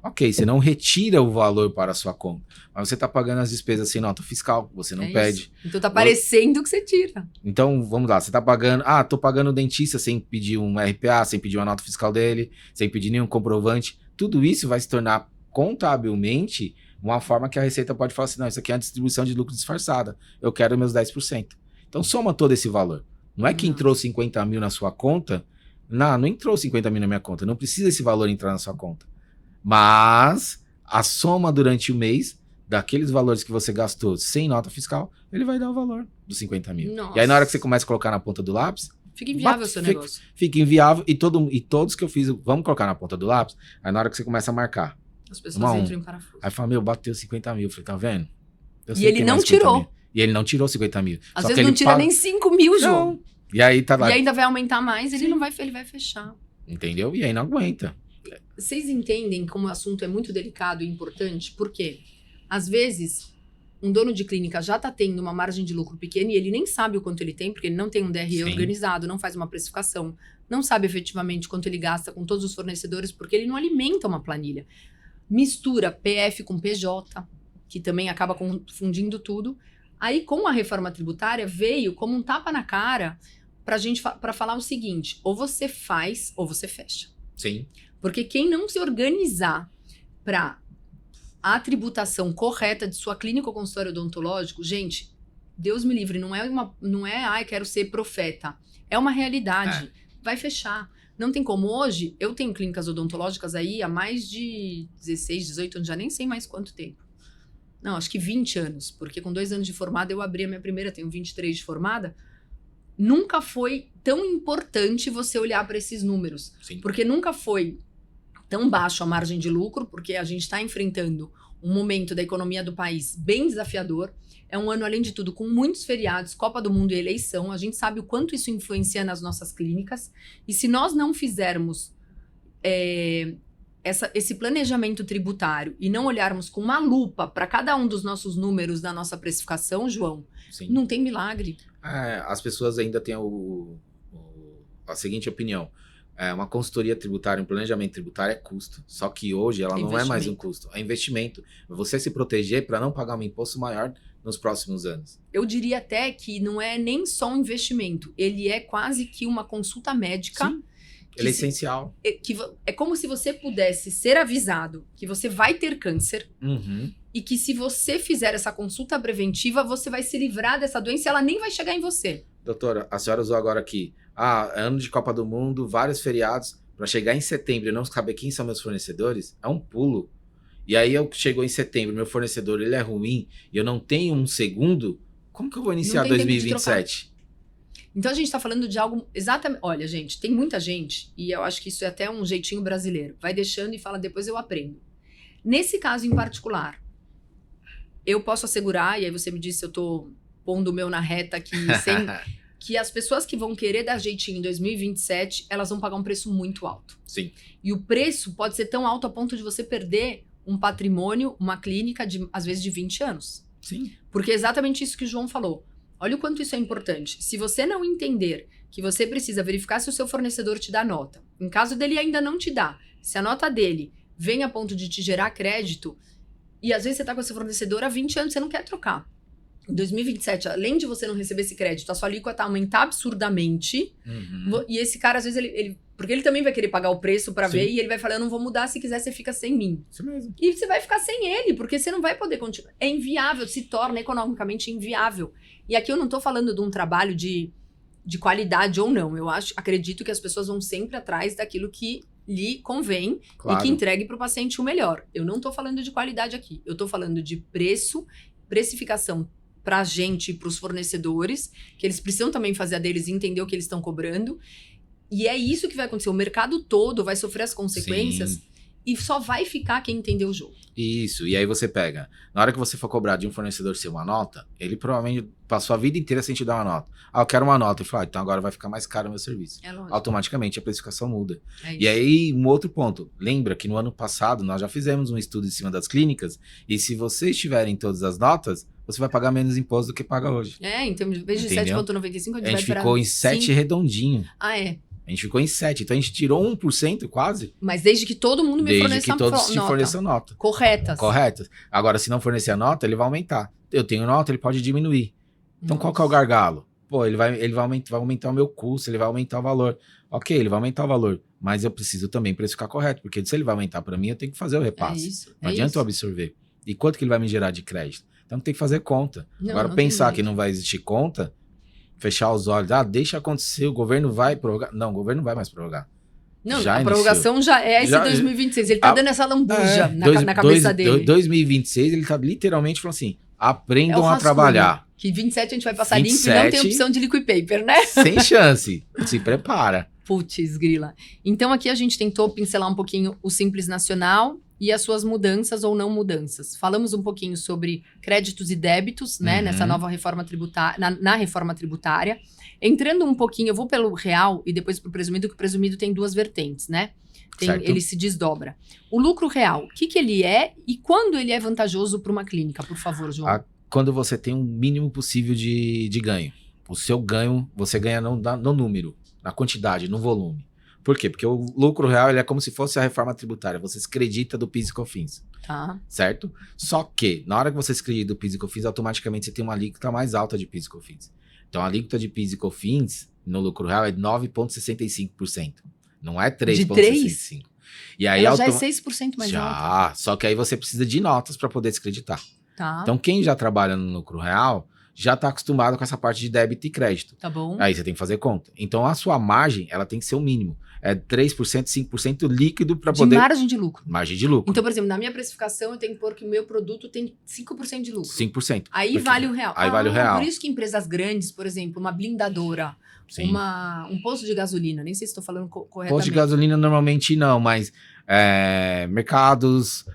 Ok, você não retira o valor para a sua conta, mas você está pagando as despesas sem nota fiscal, você não pede. Isso. Então tá parecendo que você tira. Então, vamos lá, você está pagando... tô pagando o dentista sem pedir um RPA, sem pedir uma nota fiscal dele, sem pedir nenhum comprovante. Tudo isso vai se tornar contabilmente uma forma que a Receita pode falar assim, não, isso aqui é uma distribuição de lucro disfarçada, eu quero meus 10%. Então soma todo esse valor. Não é que entrou 50 mil na sua conta, não entrou 50 mil na minha conta, não precisa esse valor entrar na sua conta. Mas a soma durante o mês daqueles valores que você gastou sem nota fiscal, ele vai dar o valor dos 50 mil. Nossa. E aí na hora que você começa a colocar na ponta do lápis, Fica inviável o seu negócio. Fica inviável e todos que eu fiz, vamos colocar na ponta do lápis, aí na hora que você começa a marcar. As pessoas entram em parafuso. Aí fala, bateu 50 mil. Eu falei, tá vendo? E ele não tirou. E ele não tirou 50 mil. Às vezes não tira nem 5 mil, João. Não. E aí tá lá. E ainda vai aumentar mais, ele vai fechar. Entendeu? E aí não aguenta. Vocês entendem como o assunto é muito delicado e importante? Por quê? Às vezes, um dono de clínica já está tendo uma margem de lucro pequena e ele nem sabe o quanto ele tem, porque ele não tem um DRE organizado, não faz uma precificação, não sabe efetivamente quanto ele gasta com todos os fornecedores, porque ele não alimenta uma planilha. Mistura PF com PJ, que também acaba confundindo tudo. Aí, com a reforma tributária, veio como um tapa na cara para falar o seguinte, ou você faz ou você fecha. Sim. Porque quem não se organizar para a tributação correta de sua clínica ou consultório odontológico, gente, Deus me livre, não é, quero ser profeta. É uma realidade. Vai fechar. Não tem como. Hoje, eu tenho clínicas odontológicas aí há mais de 16, 18 anos, já nem sei mais quanto tempo. Não, acho que 20 anos, porque com 2 anos de formada eu abri a minha primeira, tenho 23 de formada. Nunca foi tão importante você olhar para esses números. Sim. Porque nunca foi tão baixo a margem de lucro, porque a gente está enfrentando um momento da economia do país bem desafiador. É um ano, além de tudo, com muitos feriados, Copa do Mundo e eleição. A gente sabe o quanto isso influencia nas nossas clínicas. E se nós não fizermos esse planejamento tributário e não olharmos com uma lupa para cada um dos nossos números da nossa precificação, João, Sim. não tem milagre. As pessoas ainda têm a seguinte opinião. Uma consultoria tributária, um planejamento tributário é custo. Só que hoje ela não é mais um custo, é investimento. Você se proteger para não pagar um imposto maior nos próximos anos. Eu diria até que não é nem só um investimento, ele é quase que uma consulta médica. Sim, ele é essencial. É como se você pudesse ser avisado que você vai ter câncer. Uhum. E que se você fizer essa consulta preventiva, você vai se livrar dessa doença e ela nem vai chegar em você. Doutora, a senhora usou agora aqui, ano de Copa do Mundo, vários feriados, para chegar em setembro e não saber quem são meus fornecedores, é um pulo. E aí chegou em setembro, meu fornecedor ele é ruim e eu não tenho um segundo, como que eu vou iniciar 2027? Então a gente tá falando de algo exatamente... Olha, gente, tem muita gente, e eu acho que isso é até um jeitinho brasileiro, vai deixando e fala, depois eu aprendo. Nesse caso em particular, eu posso assegurar, e aí você me disse se eu tô pondo o meu na reta aqui, que as pessoas que vão querer dar jeitinho em 2027, elas vão pagar um preço muito alto. Sim. E o preço pode ser tão alto a ponto de você perder um patrimônio, uma clínica, às vezes de 20 anos. Sim. Porque é exatamente isso que o João falou. Olha o quanto isso é importante. Se você não entender que você precisa verificar se o seu fornecedor te dá nota, em caso dele ainda não te dá, se a nota dele vem a ponto de te gerar crédito, e às vezes você está com esse fornecedor há 20 anos e você não quer trocar. Em 2027, além de você não receber esse crédito, a sua alíquota aumentar absurdamente. Uhum. E esse cara, às vezes, ele porque ele também vai querer pagar o preço pra ver, e ele vai falar, eu não vou mudar, se quiser você fica sem mim. Isso mesmo. E você vai ficar sem ele, porque você não vai poder continuar. É inviável, se torna economicamente inviável. E aqui eu não tô falando de um trabalho de qualidade ou não. Eu acredito que as pessoas vão sempre atrás daquilo que lhe convém, claro, e que entregue pro paciente o melhor. Eu não tô falando de qualidade aqui. Eu tô falando de precificação pra gente e pros fornecedores, que eles precisam também fazer a deles e entender o que eles estão cobrando. E é isso que vai acontecer. O mercado todo vai sofrer as consequências. Sim. E só vai ficar quem entender o jogo. Isso. E aí você pega. Na hora que você for cobrar de um fornecedor ser uma nota, ele provavelmente passou a vida inteira sem te dar uma nota. Eu quero uma nota. Eu falo, então agora vai ficar mais caro o meu serviço. É lógico. Automaticamente a precificação muda. É e aí, um outro ponto. Lembra que no ano passado nós já fizemos um estudo em cima das clínicas. E se vocês tiverem todas as notas, você vai pagar menos imposto do que paga hoje. Então, em vez de 7,95, a gente ficou em 7 redondinho. É. A gente ficou em 7, então a gente tirou 1% quase. Mas desde que todo mundo me forneça nota. Corretas. Agora, se não fornecer a nota, ele vai aumentar. Eu tenho nota, ele pode diminuir. Então, qual que é o gargalo? Pô, ele vai aumentar o meu custo, ele vai aumentar o valor. Ok, ele vai aumentar o valor, mas eu preciso também precificar correto, porque se ele vai aumentar para mim, eu tenho que fazer o repasse. Não adianta eu absorver. E quanto que ele vai me gerar de crédito? Então, tem que fazer conta. Agora, pensar que não vai existir conta... Fechar os olhos, deixa acontecer, o governo vai prorrogar. Não, o governo não vai mais prorrogar. Não, a prorrogação já é esse 2026. Ele tá dando essa lambuja na cabeça dele. 2026, ele tá literalmente falando assim, aprendam a rascunho, trabalhar. Que 27 a gente vai passar 27, limpo e não tem opção de liquid paper, né? Sem chance. Se prepara. Putz, grila. Então aqui a gente tentou pincelar um pouquinho o Simples Nacional e as suas mudanças ou não mudanças. Falamos um pouquinho sobre créditos e débitos, né, nessa nova reforma tributária, na reforma tributária. Entrando um pouquinho, eu vou pelo real e depois pro presumido, que o presumido tem duas vertentes, né? Ele se desdobra. O lucro real, o que ele é e quando ele é vantajoso para uma clínica, por favor, João? Quando você tem o mínimo possível de ganho. O seu ganho, você ganha no número, na quantidade, no volume. Por quê? Porque o lucro real ele é como se fosse a reforma tributária. Você se acredita do PIS e COFINS. Tá. Certo? Só que, na hora que você se acredita do PIS e COFINS, automaticamente você tem uma alíquota mais alta de PIS e COFINS. Então, a alíquota de PIS e COFINS no lucro real é 9,65%. Não é 3,65%. E aí, ela já é 6% mais alta. Já, só que aí você precisa de notas para poder se acreditar. Tá. Então, quem já trabalha no lucro real já está acostumado com essa parte de débito e crédito. Tá bom. Aí você tem que fazer conta. Então, a sua margem, ela tem que ser o mínimo. É 3%, 5% líquido para poder... De margem de lucro. Margem de lucro. Então, por exemplo, na minha precificação, eu tenho que pôr que o meu produto tem 5% de lucro. 5%. Aí vale o real. Aí vale o real. Por isso que empresas grandes, por exemplo, uma blindadora, um posto de gasolina, nem sei se estou falando corretamente. Posto de gasolina normalmente não, mas mercados,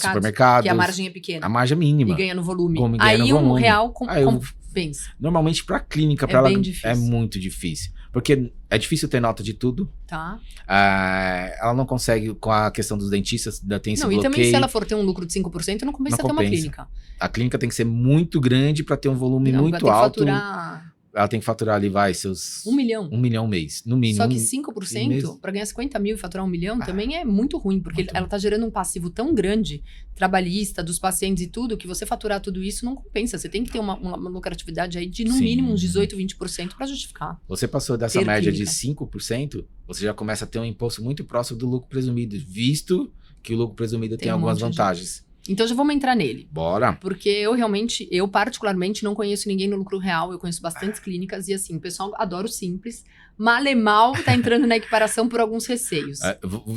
supermercados. Que a margem é pequena. A margem é mínima. E ganha no volume. Aí no volume. Real compensa. Normalmente para clínica, para ela é muito difícil. Porque é difícil ter nota de tudo. Tá. Ela não consegue, com a questão dos dentistas, tem esse bloqueio. E também se ela for ter um lucro de 5%, não compensa ter uma clínica. A clínica tem que ser muito grande para ter um volume muito alto. Ela tem que faturar ali, seus... 1 milhão. 1 milhão mês, no mínimo. Só que 5%, para ganhar 50 mil e faturar 1 milhão, também é muito ruim, porque ela tá gerando um passivo tão grande, trabalhista, dos pacientes e tudo, que você faturar tudo isso não compensa. Você tem que ter uma lucratividade aí de, no mínimo, uns 18, 20% para justificar. Você passou dessa média de 5%, você já começa a ter um imposto muito próximo do lucro presumido, visto que o lucro presumido tem algumas vantagens. Então já vamos entrar nele. Bora. Porque eu particularmente não conheço ninguém no lucro real, eu conheço bastantes clínicas e assim, o pessoal adora o simples, mal tá entrando na equiparação por alguns receios.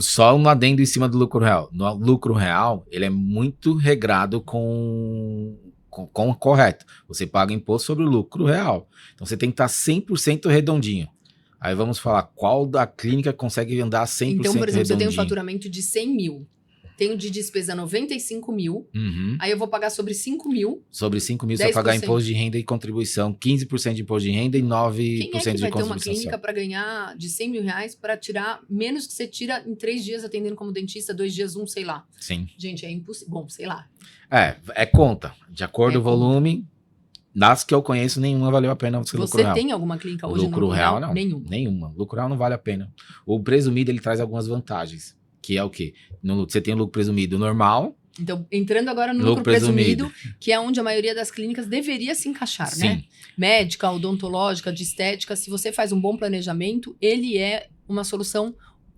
Só um adendo em cima do lucro real. No lucro real, ele é muito regrado com o correto. Você paga imposto sobre o lucro real. Então você tem que estar 100% redondinho. Aí vamos falar qual da clínica consegue andar 100% redondinho. Então, por exemplo, se eu tenho um faturamento de 100 mil, tenho de despesa 95 mil, aí eu vou pagar sobre 5 mil. Sobre 5 mil 10%. Você vai pagar imposto de renda e contribuição, 15% de imposto de renda e 9% de contribuição. Quem é que vai ter uma clínica para ganhar de 100 mil reais para tirar menos que você tira em 3 dias atendendo como dentista, 2 dias, sei lá. Sim. Gente, é impossível. Bom, sei lá. É conta. De acordo com o volume, das que eu conheço, nenhuma valeu a pena você lucro real. Você tem alguma clínica hoje lucro no real? Não. Nenhuma. Lucro real não vale a pena. O presumido, ele traz algumas vantagens. Que é o quê? Você tem o lucro presumido normal. Então, entrando agora no lucro presumido, que é onde a maioria das clínicas deveria se encaixar, Sim. né? Médica, odontológica, de estética, se você faz um bom planejamento, ele é uma solução...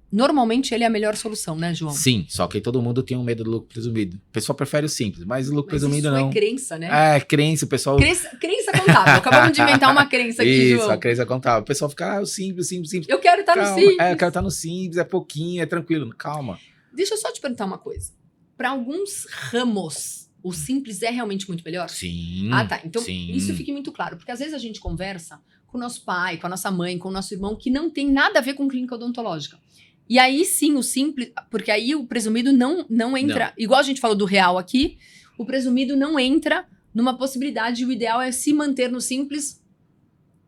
Normalmente, ele é a melhor solução, né, João? Sim, só que todo mundo tem um medo do lucro presumido. O pessoal prefere o simples, mas o lucro presumido não. Isso é crença, né? Crença, o pessoal... Crença contábil. Acabamos de inventar uma crença aqui, João. Isso, a crença contábil. O pessoal fica, o simples. Eu quero estar no simples. Eu quero estar no simples, é pouquinho, é tranquilo. Calma. Deixa eu só te perguntar uma coisa. Para alguns ramos, o simples é realmente muito melhor? Sim. Tá. Então, isso fique muito claro. Porque às vezes a gente conversa com o nosso pai, com a nossa mãe, com o nosso irmão, que não tem nada a ver com clínica odontológica. E aí sim, o simples... Porque aí o presumido não entra... Não. Igual a gente falou do real aqui, o presumido não entra numa possibilidade. O ideal é se manter no simples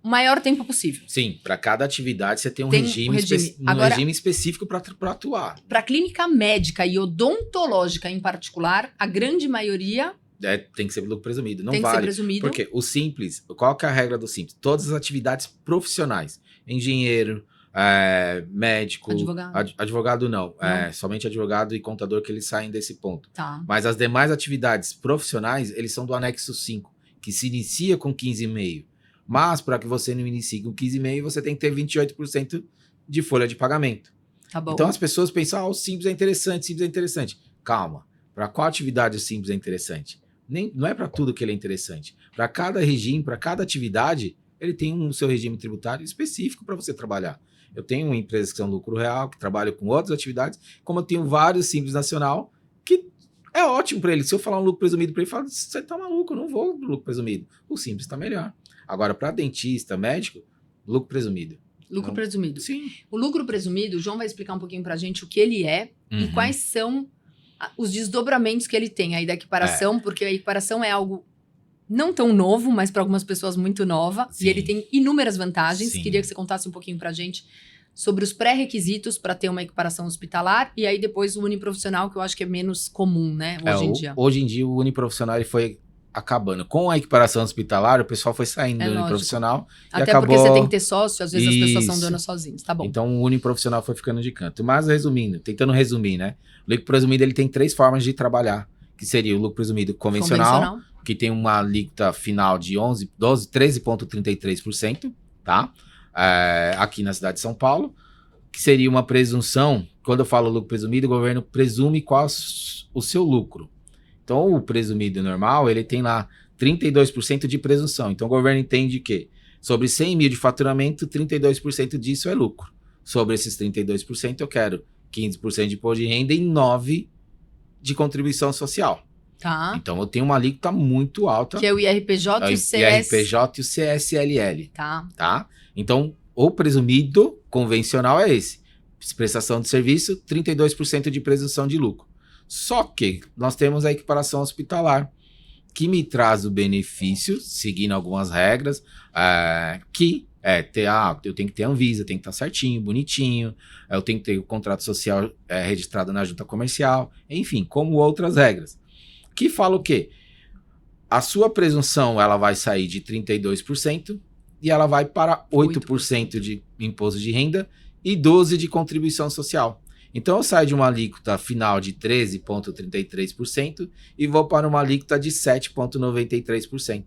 o maior tempo possível. Sim, para cada atividade você tem um regime específico para atuar. Para clínica médica e odontológica em particular, a grande maioria... tem que ser lucro presumido, não tem vale. Tem que ser presumido. Porque o simples, qual que é a regra do simples? Todas as atividades profissionais, engenheiro, médico, advogado não. Somente advogado e contador que eles saem desse ponto. Tá. Mas as demais atividades profissionais, eles são do anexo 5, que se inicia com 15,5. Mas para que você não inicie com 15,5, você tem que ter 28% de folha de pagamento. Tá bom. Então as pessoas pensam, o simples é interessante. Calma, para qual atividade o simples é interessante? Não é para tudo que ele é interessante. Para cada regime, para cada atividade, ele tem um seu regime tributário específico para você trabalhar. Eu tenho empresas que são lucro real, que trabalham com outras atividades, como eu tenho vários simples nacional, que É ótimo para ele. Se eu falar um lucro presumido para ele, fala, você tá maluco, eu não vou no lucro presumido. O simples tá melhor. Agora, para dentista, médico, lucro presumido. Lucro presumido. Sim. O lucro presumido, o João vai explicar um pouquinho pra gente o que ele é e quais são os desdobramentos que ele tem aí da equiparação, porque a equiparação é algo não tão novo, mas para algumas pessoas muito nova. Sim. E ele tem inúmeras vantagens. Sim. Queria que você contasse um pouquinho pra gente sobre os pré-requisitos para ter uma equiparação hospitalar e aí depois o uniprofissional, que eu acho que é menos comum, né, hoje em dia. Hoje em dia o uniprofissional ele foi acabando. Com a equiparação hospitalar, o pessoal foi saindo do uniprofissional. Até e acabou... porque você tem que ter sócio, às vezes as pessoas são donas sozinhos, tá bom. Então o uniprofissional foi ficando de canto. Mas tentando resumir, né? O lucro presumido ele tem 3 formas de trabalhar, que seria o lucro presumido convencional. Que tem uma alíquota final de 13,33%, tá? Aqui na cidade de São Paulo, que seria uma presunção. Quando eu falo lucro presumido, o governo presume qual o seu lucro. Então, o presumido normal, ele tem lá 32% de presunção. Então, o governo entende que sobre 100 mil de faturamento, 32% disso é lucro. Sobre esses 32%, eu quero 15% de imposto de renda e 9% de contribuição social. Tá. Então, eu tenho uma alíquota muito alta. Que é o IRPJ e o CS. IRPJ e o CSLL. Tá. Então, o presumido convencional é esse. Prestação de serviço, 32% de presunção de lucro. Só que nós temos a equiparação hospitalar, que me traz o benefício, seguindo algumas regras, eu tenho que ter a Anvisa, tem que estar certinho, bonitinho, eu tenho que ter o contrato social registrado na junta comercial, enfim, como outras regras. Que fala o quê? A sua presunção ela vai sair de 32% e ela vai para 8% de imposto de renda e 12% de contribuição social. Então eu saio de uma alíquota final de 13,33% e vou para uma alíquota de 7,93%.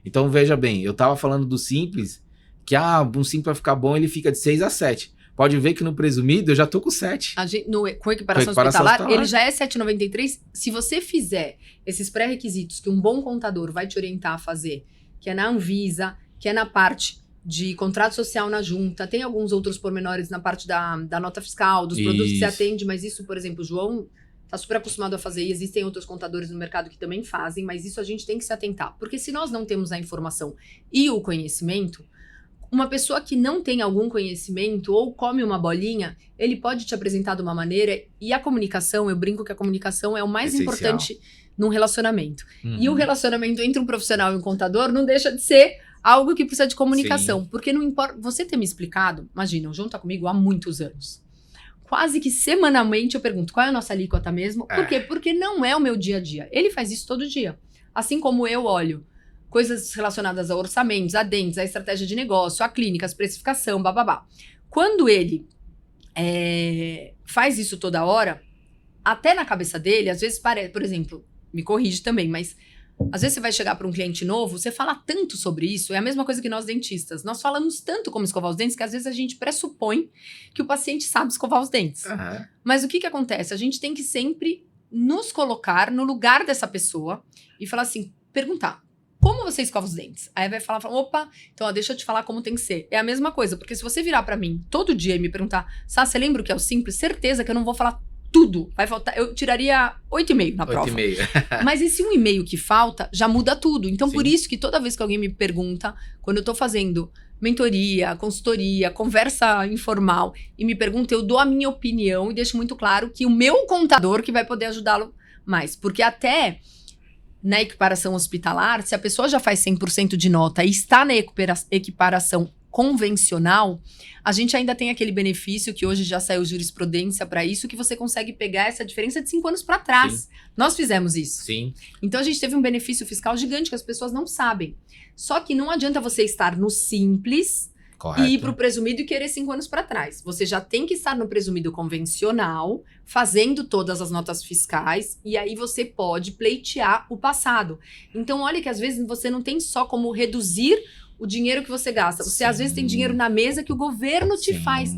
Então veja bem, eu estava falando do simples, que um simples para ficar bom ele fica de 6 a 7. Pode ver que no presumido eu já estou com 7. Com equiparação hospitalar, ele já é 7,93. Se você fizer esses pré-requisitos que um bom contador vai te orientar a fazer, que é na Anvisa, que é na parte de contrato social na junta, tem alguns outros pormenores na parte da nota fiscal, dos produtos que você atende, mas isso, por exemplo, o João está super acostumado a fazer e existem outros contadores no mercado que também fazem, mas isso a gente tem que se atentar, porque se nós não temos a informação e o conhecimento, uma pessoa que não tem algum conhecimento ou come uma bolinha, ele pode te apresentar de uma maneira, e a comunicação, eu brinco que a comunicação é o mais importante num relacionamento. E o relacionamento entre um profissional e um contador não deixa de ser algo que precisa de comunicação. Sim. Porque não importa... Você ter me explicado... Imagina, o João tá comigo há muitos anos. Quase que semanalmente eu pergunto, qual é a nossa alíquota mesmo? Por quê? Porque não é o meu dia a dia. Ele faz isso todo dia. Assim como eu olho coisas relacionadas a orçamentos, a dentes, a estratégia de negócio, a clínica, a precificação, bababá. Quando ele faz isso toda hora, até na cabeça dele, às vezes parece... Por exemplo, me corrige também, mas... Às vezes você vai chegar para um cliente novo, você fala tanto sobre isso, é a mesma coisa que nós dentistas. Nós falamos tanto como escovar os dentes que às vezes a gente pressupõe que o paciente sabe escovar os dentes. Uhum. Mas o que acontece? A gente tem que sempre nos colocar no lugar dessa pessoa e falar assim, perguntar, como você escova os dentes? Aí vai falar, opa, então deixa eu te falar como tem que ser. É a mesma coisa, porque se você virar para mim todo dia e me perguntar, Sá, você lembra o que é o simples? Certeza que eu não vou falar tudo. Vai faltar, eu tiraria 8,5 na prova. 8,5. Mas esse 1,5 que falta já muda tudo. Então, sim, por isso que toda vez que alguém me pergunta, quando eu tô fazendo mentoria, consultoria, conversa informal, e me pergunta, eu dou a minha opinião e deixo muito claro que o meu contador que vai poder ajudá-lo mais. Porque até na equiparação hospitalar, se a pessoa já faz 100% de nota e está na equiparação convencional, a gente ainda tem aquele benefício que hoje já saiu jurisprudência para isso, que você consegue pegar essa diferença de 5 anos para trás. Sim. Nós fizemos isso. Sim. Então a gente teve um benefício fiscal gigante que as pessoas não sabem. Só que não adianta você estar no simples, correto, e ir para o presumido e querer 5 anos para trás. Você já tem que estar no presumido convencional, fazendo todas as notas fiscais, e aí você pode pleitear o passado. Então olha que às vezes você não tem só como reduzir o dinheiro que você gasta. Você, sim, às vezes tem dinheiro na mesa que o governo te, sim, faz.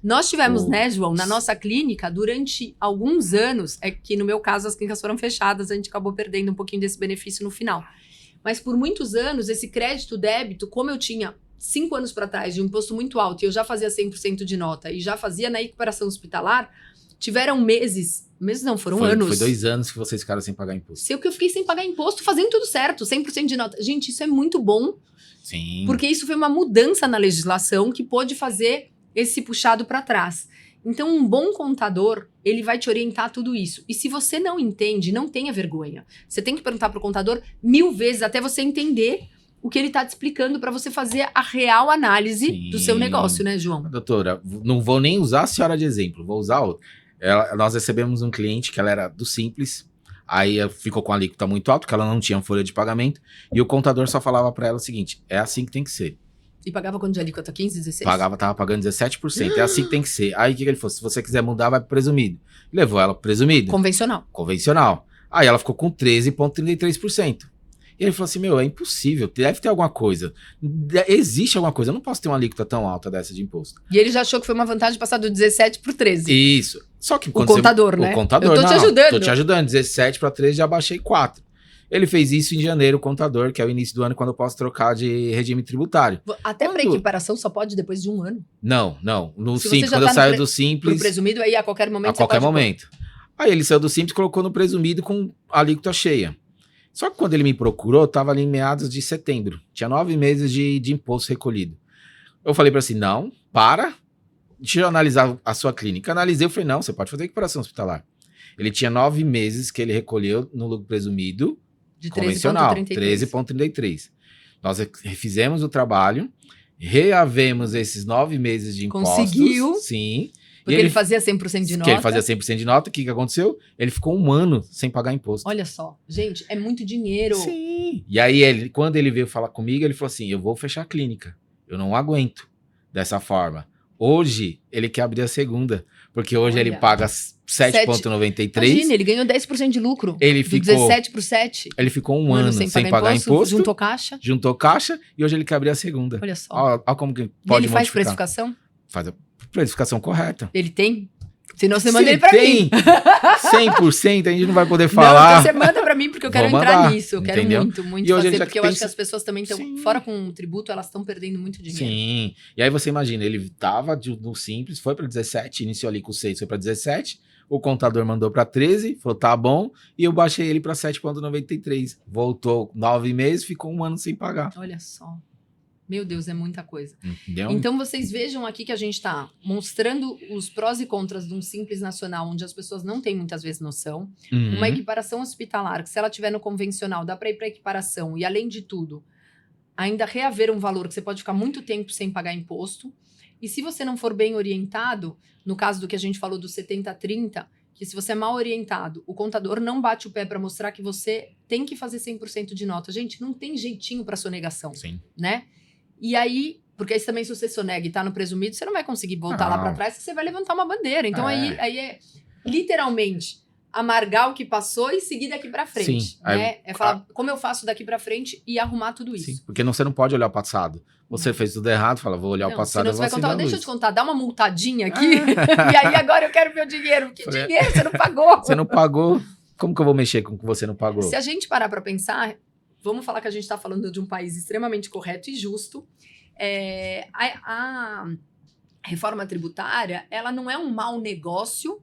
Nós tivemos, né, João, na nossa clínica, durante alguns anos, é que no meu caso as clínicas foram fechadas, a gente acabou perdendo um pouquinho desse benefício no final. Mas por muitos anos, esse crédito-débito, como eu tinha 5 anos para trás de um imposto muito alto e eu já fazia 100% de nota e já fazia na equiparação hospitalar, Tiveram meses não, foram anos. Foi 2 anos que vocês ficaram sem pagar imposto. Se eu fiquei sem pagar imposto, fazendo tudo certo, 100% de nota. Gente, isso é muito bom, Sim. porque isso foi uma mudança na legislação que pôde fazer esse puxado para trás. Então, um bom contador, ele vai te orientar tudo isso. E se você não entende, não tenha vergonha. Você tem que perguntar para o contador 1000 vezes até você entender o que ele está te explicando para você fazer a real análise Sim. do seu negócio, né, João? Doutora, não vou nem usar a senhora de exemplo, vou usar outra. Nós recebemos um cliente que ela era do Simples, aí ficou com a alíquota muito alta, porque ela não tinha folha de pagamento, e o contador só falava para ela o seguinte, é assim que tem que ser. E pagava quanto de alíquota? 15, 16? Tava pagando 17%, é assim que tem que ser. Aí o que ele falou? Se você quiser mudar, vai pro presumido. Levou ela pro presumido. Convencional. Aí ela ficou com 13,33%. E ele falou assim, é impossível, deve ter alguma coisa. Existe alguma coisa, eu não posso ter uma alíquota tão alta dessa de imposto. E ele já achou que foi uma vantagem passar do 17 pro 13. Isso. Só que quando o contador, né? O contador, eu tô te ajudando. Tô te ajudando, 17 para 13 já baixei 4. Ele fez isso em janeiro, o contador, que é o início do ano, quando eu posso trocar de regime tributário. Até para equiparação só pode depois de 1 ano? Não. No Simples, quando eu saio do Simples... Pro presumido, aí a qualquer momento a qualquer momento. Aí ele saiu do Simples e colocou no presumido com a alíquota cheia. Só que quando ele me procurou, tava ali em meados de setembro. Tinha 9 meses de imposto recolhido. Eu falei para assim, não, deixa eu analisar a sua clínica. Analisei, eu falei, não, você pode fazer equiparação hospitalar. Ele tinha 9 meses que ele recolheu no lucro presumido, de convencional, 13,33. Nós fizemos o trabalho, reavemos esses 9 meses de impostos. Conseguiu? Sim. Porque ele fazia 100% de nota. Que ele fazia 100% de nota. O que aconteceu? Ele ficou 1 ano sem pagar imposto. Olha só. Gente, é muito dinheiro. Sim. E aí, quando ele veio falar comigo, ele falou assim, eu vou fechar a clínica. Eu não aguento dessa forma. Hoje, ele quer abrir a segunda. Porque hoje ele paga 7,93. Imagina, ele ganhou 10% de lucro. Ele ficou, do 17 pro 7. Ele ficou 1 ano sem pagar imposto. Juntou caixa. E hoje ele quer abrir a segunda. Olha só. Olha como que pode ele faz precificação? Faz a precificação correta. Ele tem? Senão você manda ele pra mim. 100% a gente não vai poder falar. Não, então você manda pra mim, porque eu quero entrar nisso. Eu quero muito e hoje fazer, porque eu acho que as pessoas também estão, fora com o tributo, elas estão perdendo muito dinheiro. Sim. E aí você imagina, ele tava no Simples, foi pra 17, iniciou ali com 6, foi pra 17, o contador mandou pra 13, falou, tá bom, e eu baixei ele pra 7,93. Voltou 9 meses, ficou 1 ano sem pagar. Olha só. Meu Deus, é muita coisa. Entendeu? Então, vocês vejam aqui que a gente está mostrando os prós e contras de um Simples Nacional, onde as pessoas não têm muitas vezes noção. Uma equiparação hospitalar, que se ela tiver no convencional, dá para ir para equiparação. E, além de tudo, ainda reaver um valor que você pode ficar muito tempo sem pagar imposto. E se você não for bem orientado, no caso do que a gente falou do 70-30, que se você é mal orientado, o contador não bate o pé para mostrar que você tem que fazer 100% de nota. Gente, não tem jeitinho para sonegação. Sim. Né? E aí, porque aí também se você sonega e tá no presumido, você não vai conseguir voltar lá para trás, você vai levantar uma bandeira. Então aí é literalmente amargar o que passou e seguir daqui para frente. Sim. Né? É falar como eu faço daqui para frente e arrumar tudo isso. Sim, porque você não pode olhar o passado. Você fez tudo errado, fala, vou olhar o passado. Senão você vai contar, deixa eu te contar, dá uma multadinha aqui, e aí agora eu quero meu dinheiro. Que dinheiro? Você não pagou. Você não pagou? Como que eu vou mexer com o que você não pagou? Se a gente parar para pensar... Vamos falar que a gente está falando de um país extremamente correto e justo. A reforma tributária, ela não é um mau negócio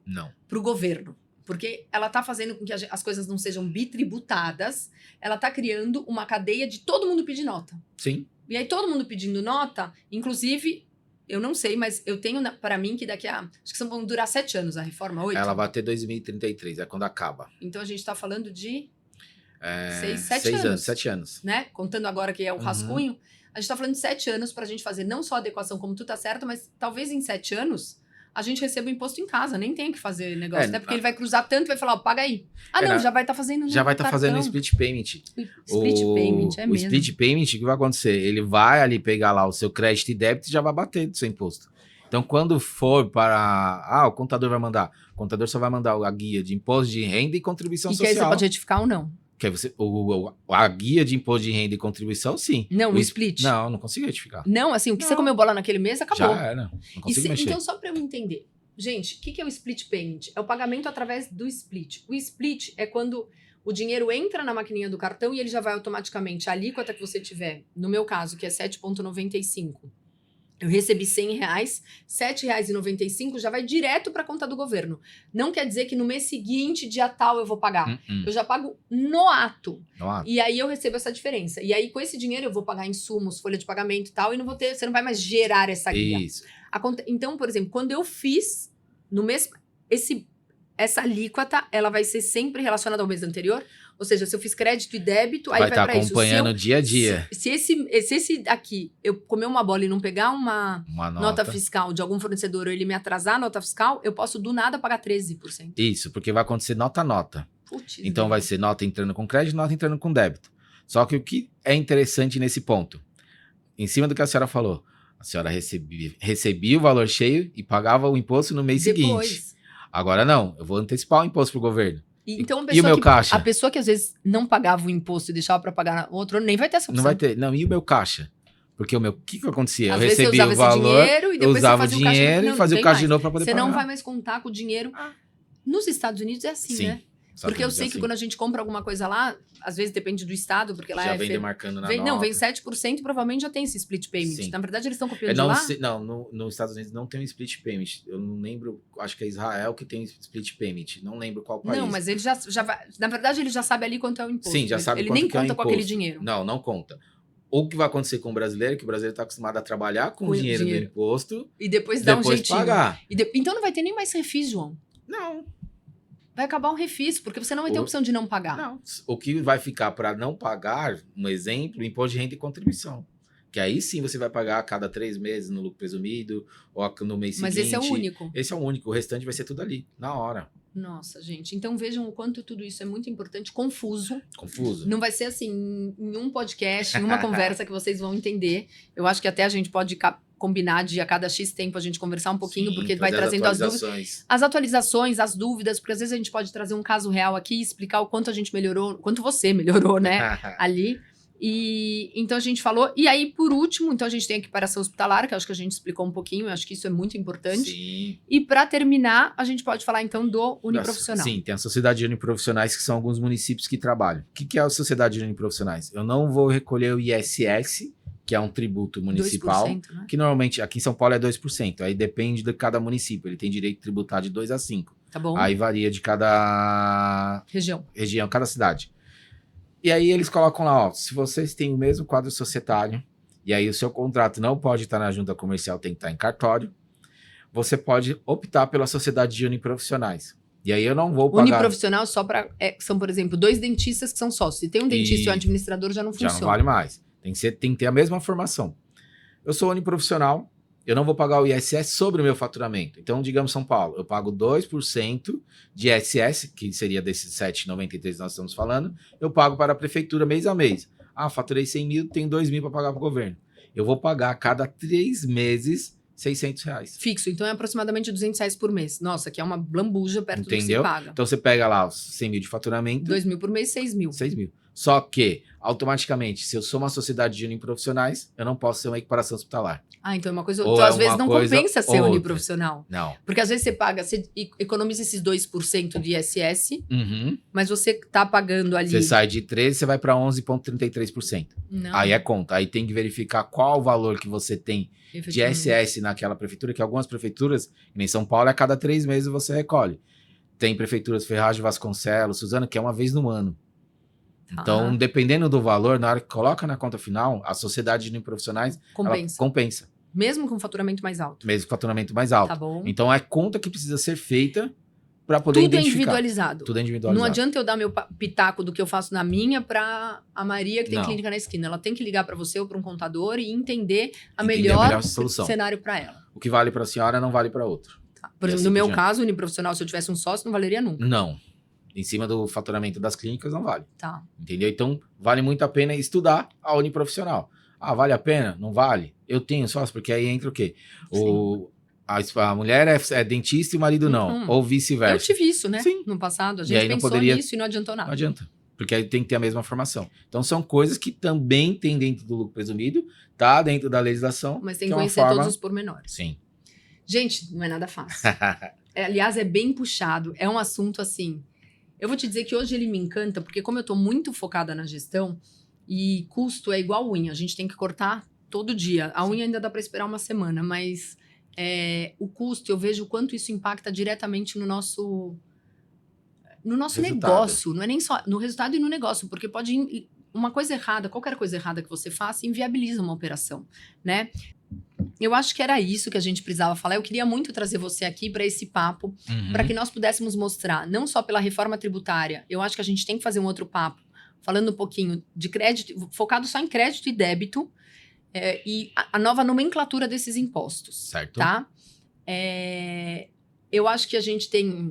para o governo. Porque ela está fazendo com que as coisas não sejam bitributadas. Ela está criando uma cadeia de todo mundo pedir nota. Sim. E aí todo mundo pedindo nota, inclusive... Eu não sei, mas eu tenho para mim que daqui a... Acho que vão durar 7 anos a reforma, 8? Ela vai até 2033, é quando acaba. Então a gente está falando de... 7 anos. Né? Contando agora que é o rascunho, a gente tá falando de 7 anos pra gente fazer não só a adequação como tu tá certo, mas talvez em 7 anos a gente receba o imposto em casa, nem tem que fazer negócio, né? Porque ele vai cruzar tanto e vai falar, paga aí. Já vai estar fazendo já vai estar fazendo split payment. Split payment, é mesmo. O split payment, o que vai acontecer? Ele vai ali pegar lá o seu crédito e débito e já vai bater do seu imposto. Então, quando for para... o contador vai mandar. O contador só vai mandar a guia de imposto de renda e contribuição social. E que aí você pode retificar ou não. Que aí a guia de imposto de renda e contribuição, sim. Não, o split. Não consigo retificar. Não, assim, o que você comeu bola naquele mês, acabou. Já era, não consigo mexer. Então, só para eu entender. Gente, o que é o split payment? É o pagamento através do split. O split é quando o dinheiro entra na maquininha do cartão e ele já vai automaticamente. A alíquota que você tiver, no meu caso, que é 7,95, Eu recebi R$100, R$7,95 já vai direto para a conta do governo. Não quer dizer que no mês seguinte, dia tal, eu vou pagar. Eu já pago no ato. E aí eu recebo essa diferença. E aí com esse dinheiro eu vou pagar insumos, folha de pagamento e tal, e não vou ter, você não vai mais gerar essa guia. Isso. Então, por exemplo, quando eu fiz no mês, essa alíquota, ela vai ser sempre relacionada ao mês anterior? Ou seja, se eu fiz crédito e débito, aí vai para isso. Vai estar acompanhando dia a dia. Se esse aqui, eu comer uma bola e não pegar uma nota fiscal de algum fornecedor ou ele me atrasar a nota fiscal, eu posso do nada pagar 13%. Isso, porque vai acontecer nota a nota. Putz, então vai ser nota entrando com crédito, nota entrando com débito. Só que o que é interessante nesse ponto, em cima do que a senhora falou, a senhora recebia o valor cheio e pagava o imposto no mês seguinte. Agora não, eu vou antecipar o imposto pro governo. Então, e o meu caixa? A pessoa que às vezes não pagava o imposto e deixava para pagar outro, nem vai ter essa opção. Não vai ter. Não, e o meu caixa? Porque o que acontecia? Às eu recebia o valor, eu usava o dinheiro e fazia o caixa de novo para poder pagar. Você não vai mais contar com o dinheiro. Nos Estados Unidos é assim, né? Porque eu sei que quando a gente compra alguma coisa lá, às vezes depende do estado, porque lá já vem demarcando na nota. Não, vem 7%, provavelmente já tem esse split payment. Sim. Na verdade, eles estão copiando de lá? Não, nos Estados Unidos não tem um split payment. Eu não lembro, acho que é Israel que tem split payment. Não lembro qual país. Não, mas ele já vai... Na verdade, ele já sabe ali quanto é o imposto. Sim, já sabe ele quanto nem que é o conta imposto. com aquele dinheiro. Não conta. O que vai acontecer com o brasileiro, que o brasileiro está acostumado a trabalhar com o dinheiro do imposto. E depois dá um jeitinho. Pagar. Então não vai ter nem mais refis, João. Não. Vai acabar um refis, porque você não vai ter opção de não pagar. Não. O que vai ficar para não pagar, um exemplo, imposto de renda e contribuição. Que aí sim você vai pagar a cada 3 meses no lucro presumido, ou no mês seguinte. Mas esse é o único. Esse é o único. O restante vai ser tudo ali, na hora. Nossa, gente. Então vejam o quanto tudo isso é muito importante. Confuso. Não vai ser assim, em um podcast, em uma conversa que vocês vão entender. Eu acho que até a gente pode combinar de a cada X tempo a gente conversar um pouquinho, porque vai trazendo as dúvidas. As atualizações, as dúvidas, porque às vezes a gente pode trazer um caso real aqui e explicar o quanto a gente melhorou, quanto você melhorou, né, ali. E então a gente falou, e aí por último, então a gente tem a equiparação hospitalar, que eu acho que a gente explicou um pouquinho, eu acho que isso é muito importante. Sim. E para terminar, a gente pode falar então do uniprofissional. Sim, tem a sociedade de uniprofissionais, que são alguns municípios que trabalham. O que é a sociedade de uniprofissionais? Eu não vou recolher o ISS, que é um tributo municipal, 2%, né? Que normalmente aqui em São Paulo é 2%, aí depende de cada município, ele tem direito de tributar de 2 a 5. Tá bom. Aí varia de cada região, cada cidade. E aí eles colocam lá, se vocês têm o mesmo quadro societário, e aí o seu contrato não pode estar na junta comercial, tem que estar em cartório, você pode optar pela sociedade de uniprofissionais. E aí eu não vou pagar... Uniprofissional só para... são, por exemplo, 2 dentistas que são sócios. Se tem um dentista e um administrador, já não funciona. Já não vale mais. Tem que ter a mesma formação. Eu sou uniprofissional, eu não vou pagar o ISS sobre o meu faturamento. Então, digamos São Paulo, eu pago 2% de ISS, que seria desses 7,93 que nós estamos falando, eu pago para a prefeitura mês a mês. Faturei 100 mil, tenho 2 mil para pagar para o governo. Eu vou pagar a cada 3 meses R$600. Fixo, então é aproximadamente R$200 por mês. Nossa, que é uma blambuja perto do que você paga. Então você pega lá os 100 mil de faturamento. 2 mil por mês, 6 mil. 6 mil. Só que, automaticamente, se eu sou uma sociedade de uniprofissionais, eu não posso ser uma equiparação hospitalar. Então é uma coisa... Então, às vezes não compensa ser uniprofissional. Não. Porque às vezes você economiza esses 2% de ISS, mas você tá pagando ali... Você sai de 13%, você vai para 11,33%. Aí é conta. Aí tem que verificar qual o valor que você tem de ISS naquela prefeitura, que algumas prefeituras, nem São Paulo, a cada 3 meses você recolhe. Tem prefeituras Ferraz, Vasconcelos, Suzano, que é uma vez no ano. Então, dependendo do valor, na hora que coloca na conta final, a sociedade de uniprofissionais compensa. Mesmo com faturamento mais alto. Mesmo com faturamento mais alto. Tá bom. Então, é conta que precisa ser feita para poder identificar. Tudo é individualizado. Não adianta eu dar meu pitaco do que eu faço na minha para a Maria, que tem clínica na esquina. Ela tem que ligar para você ou para um contador e entender a melhor solução. Cenário para ela. O que vale para a senhora não vale para outro. Por exemplo, no meu caso, uniprofissional, se eu tivesse um sócio, não valeria nunca. Não. Em cima do faturamento das clínicas, não vale. Tá. Entendeu? Então, vale muito a pena estudar a uniprofissional. Vale a pena? Não vale? Eu tenho sócio, porque aí entra o quê? A mulher é dentista e o marido não. Ou vice-versa. Eu tive isso, né? Sim. No passado. A gente pensou nisso e não adiantou nada. Não adianta. Porque aí tem que ter a mesma formação. Então, são coisas que também tem dentro do lucro presumido, tá dentro da legislação. Mas tem que conhecer todos os pormenores. Sim. Gente, não é nada fácil. Aliás, é bem puxado. É um assunto assim... Eu vou te dizer que hoje ele me encanta, porque como eu tô muito focada na gestão, e custo é igual unha, a gente tem que cortar todo dia. A unha ainda dá para esperar uma semana, mas o custo, eu vejo o quanto isso impacta diretamente no nosso Resultado. negócio. Não é nem só no resultado e no negócio, porque pode uma coisa errada, qualquer coisa errada que você faça, inviabiliza uma operação, né? Eu acho que era isso que a gente precisava falar. Eu queria muito trazer você aqui para esse papo, para que nós pudéssemos mostrar, não só pela reforma tributária, eu acho que a gente tem que fazer um outro papo, falando um pouquinho de crédito, focado só em crédito e débito, e a nova nomenclatura desses impostos. Certo. Tá? Eu acho que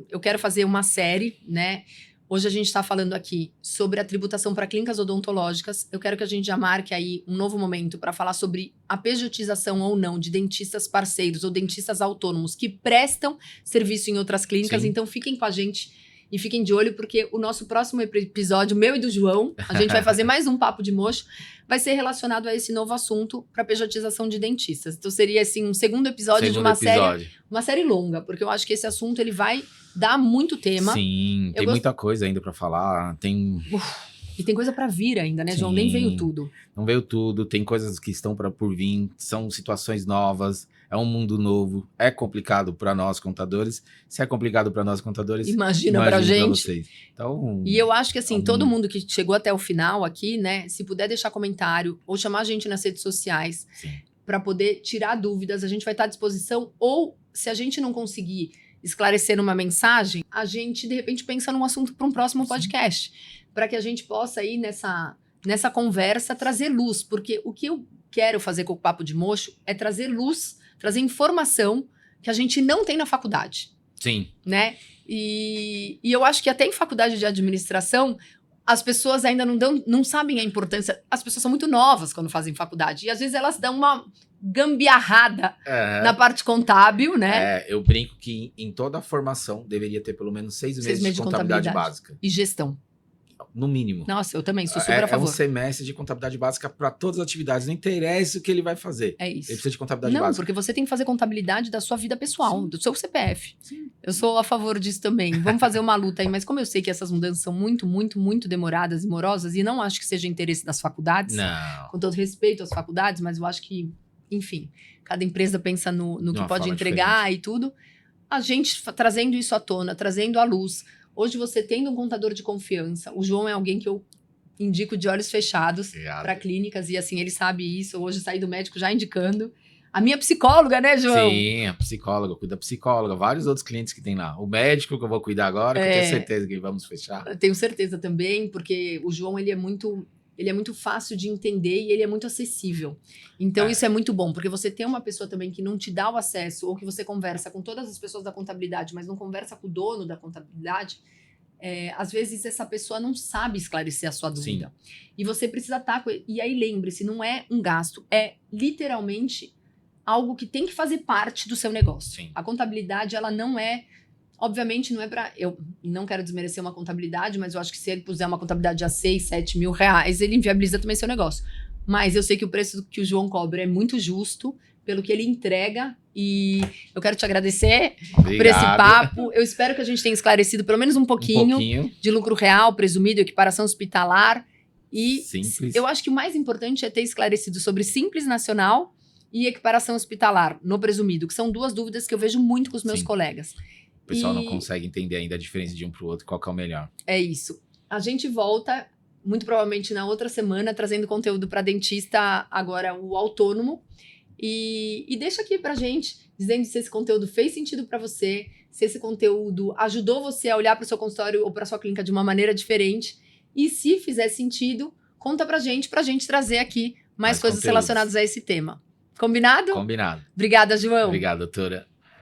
eu quero fazer uma série, né? Hoje a gente está falando aqui sobre a tributação para clínicas odontológicas. Eu quero que a gente já marque aí um novo momento para falar sobre a pejotização ou não de dentistas parceiros ou dentistas autônomos que prestam serviço em outras clínicas. Sim. Então fiquem com a gente e fiquem de olho, porque o nosso próximo episódio, meu e do João, a gente vai fazer mais um Papo de Mocho, vai ser relacionado a esse novo assunto para pejotização de dentistas. Então seria assim um segundo episódio de uma série longa, porque eu acho que esse assunto ele vai dar muito tema. Sim, tem muita coisa ainda para falar, e tem coisa para vir ainda, né, João? Sim. Nem veio tudo. Não veio tudo, tem coisas que estão por vir, são situações novas, é um mundo novo, é complicado para nós contadores. Se é complicado para nós contadores, imagina pra gente. Pra vocês. Então, e eu acho que assim, todo mundo que chegou até o final aqui, né, se puder deixar comentário ou chamar a gente nas redes sociais para poder tirar dúvidas, a gente vai estar à disposição. Ou se a gente não conseguir esclarecer numa mensagem, a gente de repente pensa num assunto para um próximo podcast, para que a gente possa aí nessa conversa trazer luz, porque o que eu quero fazer com o Papo de Mocho é trazer luz, trazer informação que a gente não tem na faculdade. Sim. Né? E eu acho que até em faculdade de administração, as pessoas ainda não sabem a importância. As pessoas são muito novas quando fazem faculdade. E às vezes elas dão uma gambiarrada na parte contábil, né? Eu brinco que em toda a formação deveria ter pelo menos 6 meses de contabilidade básica. E gestão. No mínimo. Nossa, eu também sou super a favor. É um semestre de contabilidade básica para todas as atividades. Não interessa o que ele vai fazer. É isso. Ele precisa de contabilidade básica. Não, porque você tem que fazer contabilidade da sua vida pessoal, do seu CPF. Sim. Eu sou a favor disso também. Vamos fazer uma luta aí. Mas como eu sei que essas mudanças são muito, muito, muito demoradas e morosas, e não acho que seja interesse das faculdades, não. Com todo respeito às faculdades, mas eu acho que, enfim, cada empresa pensa no que pode entregar diferente. E tudo. A gente trazendo isso à tona, trazendo à luz. Hoje você tendo um contador de confiança, o João é alguém que eu indico de olhos fechados para clínicas, e assim, ele sabe isso. Hoje saí do médico já indicando. A minha psicóloga, né, João? Sim, a psicóloga, cuida da psicóloga, vários outros clientes que tem lá. O médico que eu vou cuidar agora, que eu tenho certeza que vamos fechar. Eu tenho certeza também, porque o João, ele é muito fácil de entender e ele é muito acessível. Então, isso é muito bom, porque você tem uma pessoa também que não te dá o acesso, ou que você conversa com todas as pessoas da contabilidade, mas não conversa com o dono da contabilidade, às vezes essa pessoa não sabe esclarecer a sua dúvida. Sim. E você precisa estar com... E aí, lembre-se, não é um gasto, é literalmente algo que tem que fazer parte do seu negócio. Sim. A contabilidade, ela não é... Obviamente, não é para... Eu não quero desmerecer uma contabilidade, mas eu acho que se ele puser uma contabilidade a 6, 7 mil reais, ele inviabiliza também seu negócio. Mas eu sei que o preço que o João cobra é muito justo pelo que ele entrega. E eu quero te agradecer por esse papo. Eu espero que a gente tenha esclarecido pelo menos um pouquinho de lucro real, presumido, equiparação hospitalar. E Simples. Eu acho que o mais importante é ter esclarecido sobre Simples Nacional e equiparação hospitalar no presumido, que são duas dúvidas que eu vejo muito com os meus colegas. O pessoal não consegue entender ainda a diferença de um para o outro, qual que é o melhor. É isso. A gente volta, muito provavelmente na outra semana, trazendo conteúdo para dentista, agora o autônomo. E deixa aqui pra gente, dizendo se esse conteúdo fez sentido para você, se esse conteúdo ajudou você a olhar para o seu consultório ou para sua clínica de uma maneira diferente. E se fizer sentido, conta pra gente trazer aqui mais coisas relacionadas a esse tema. Combinado? Combinado. Obrigada, João. Obrigado, doutora.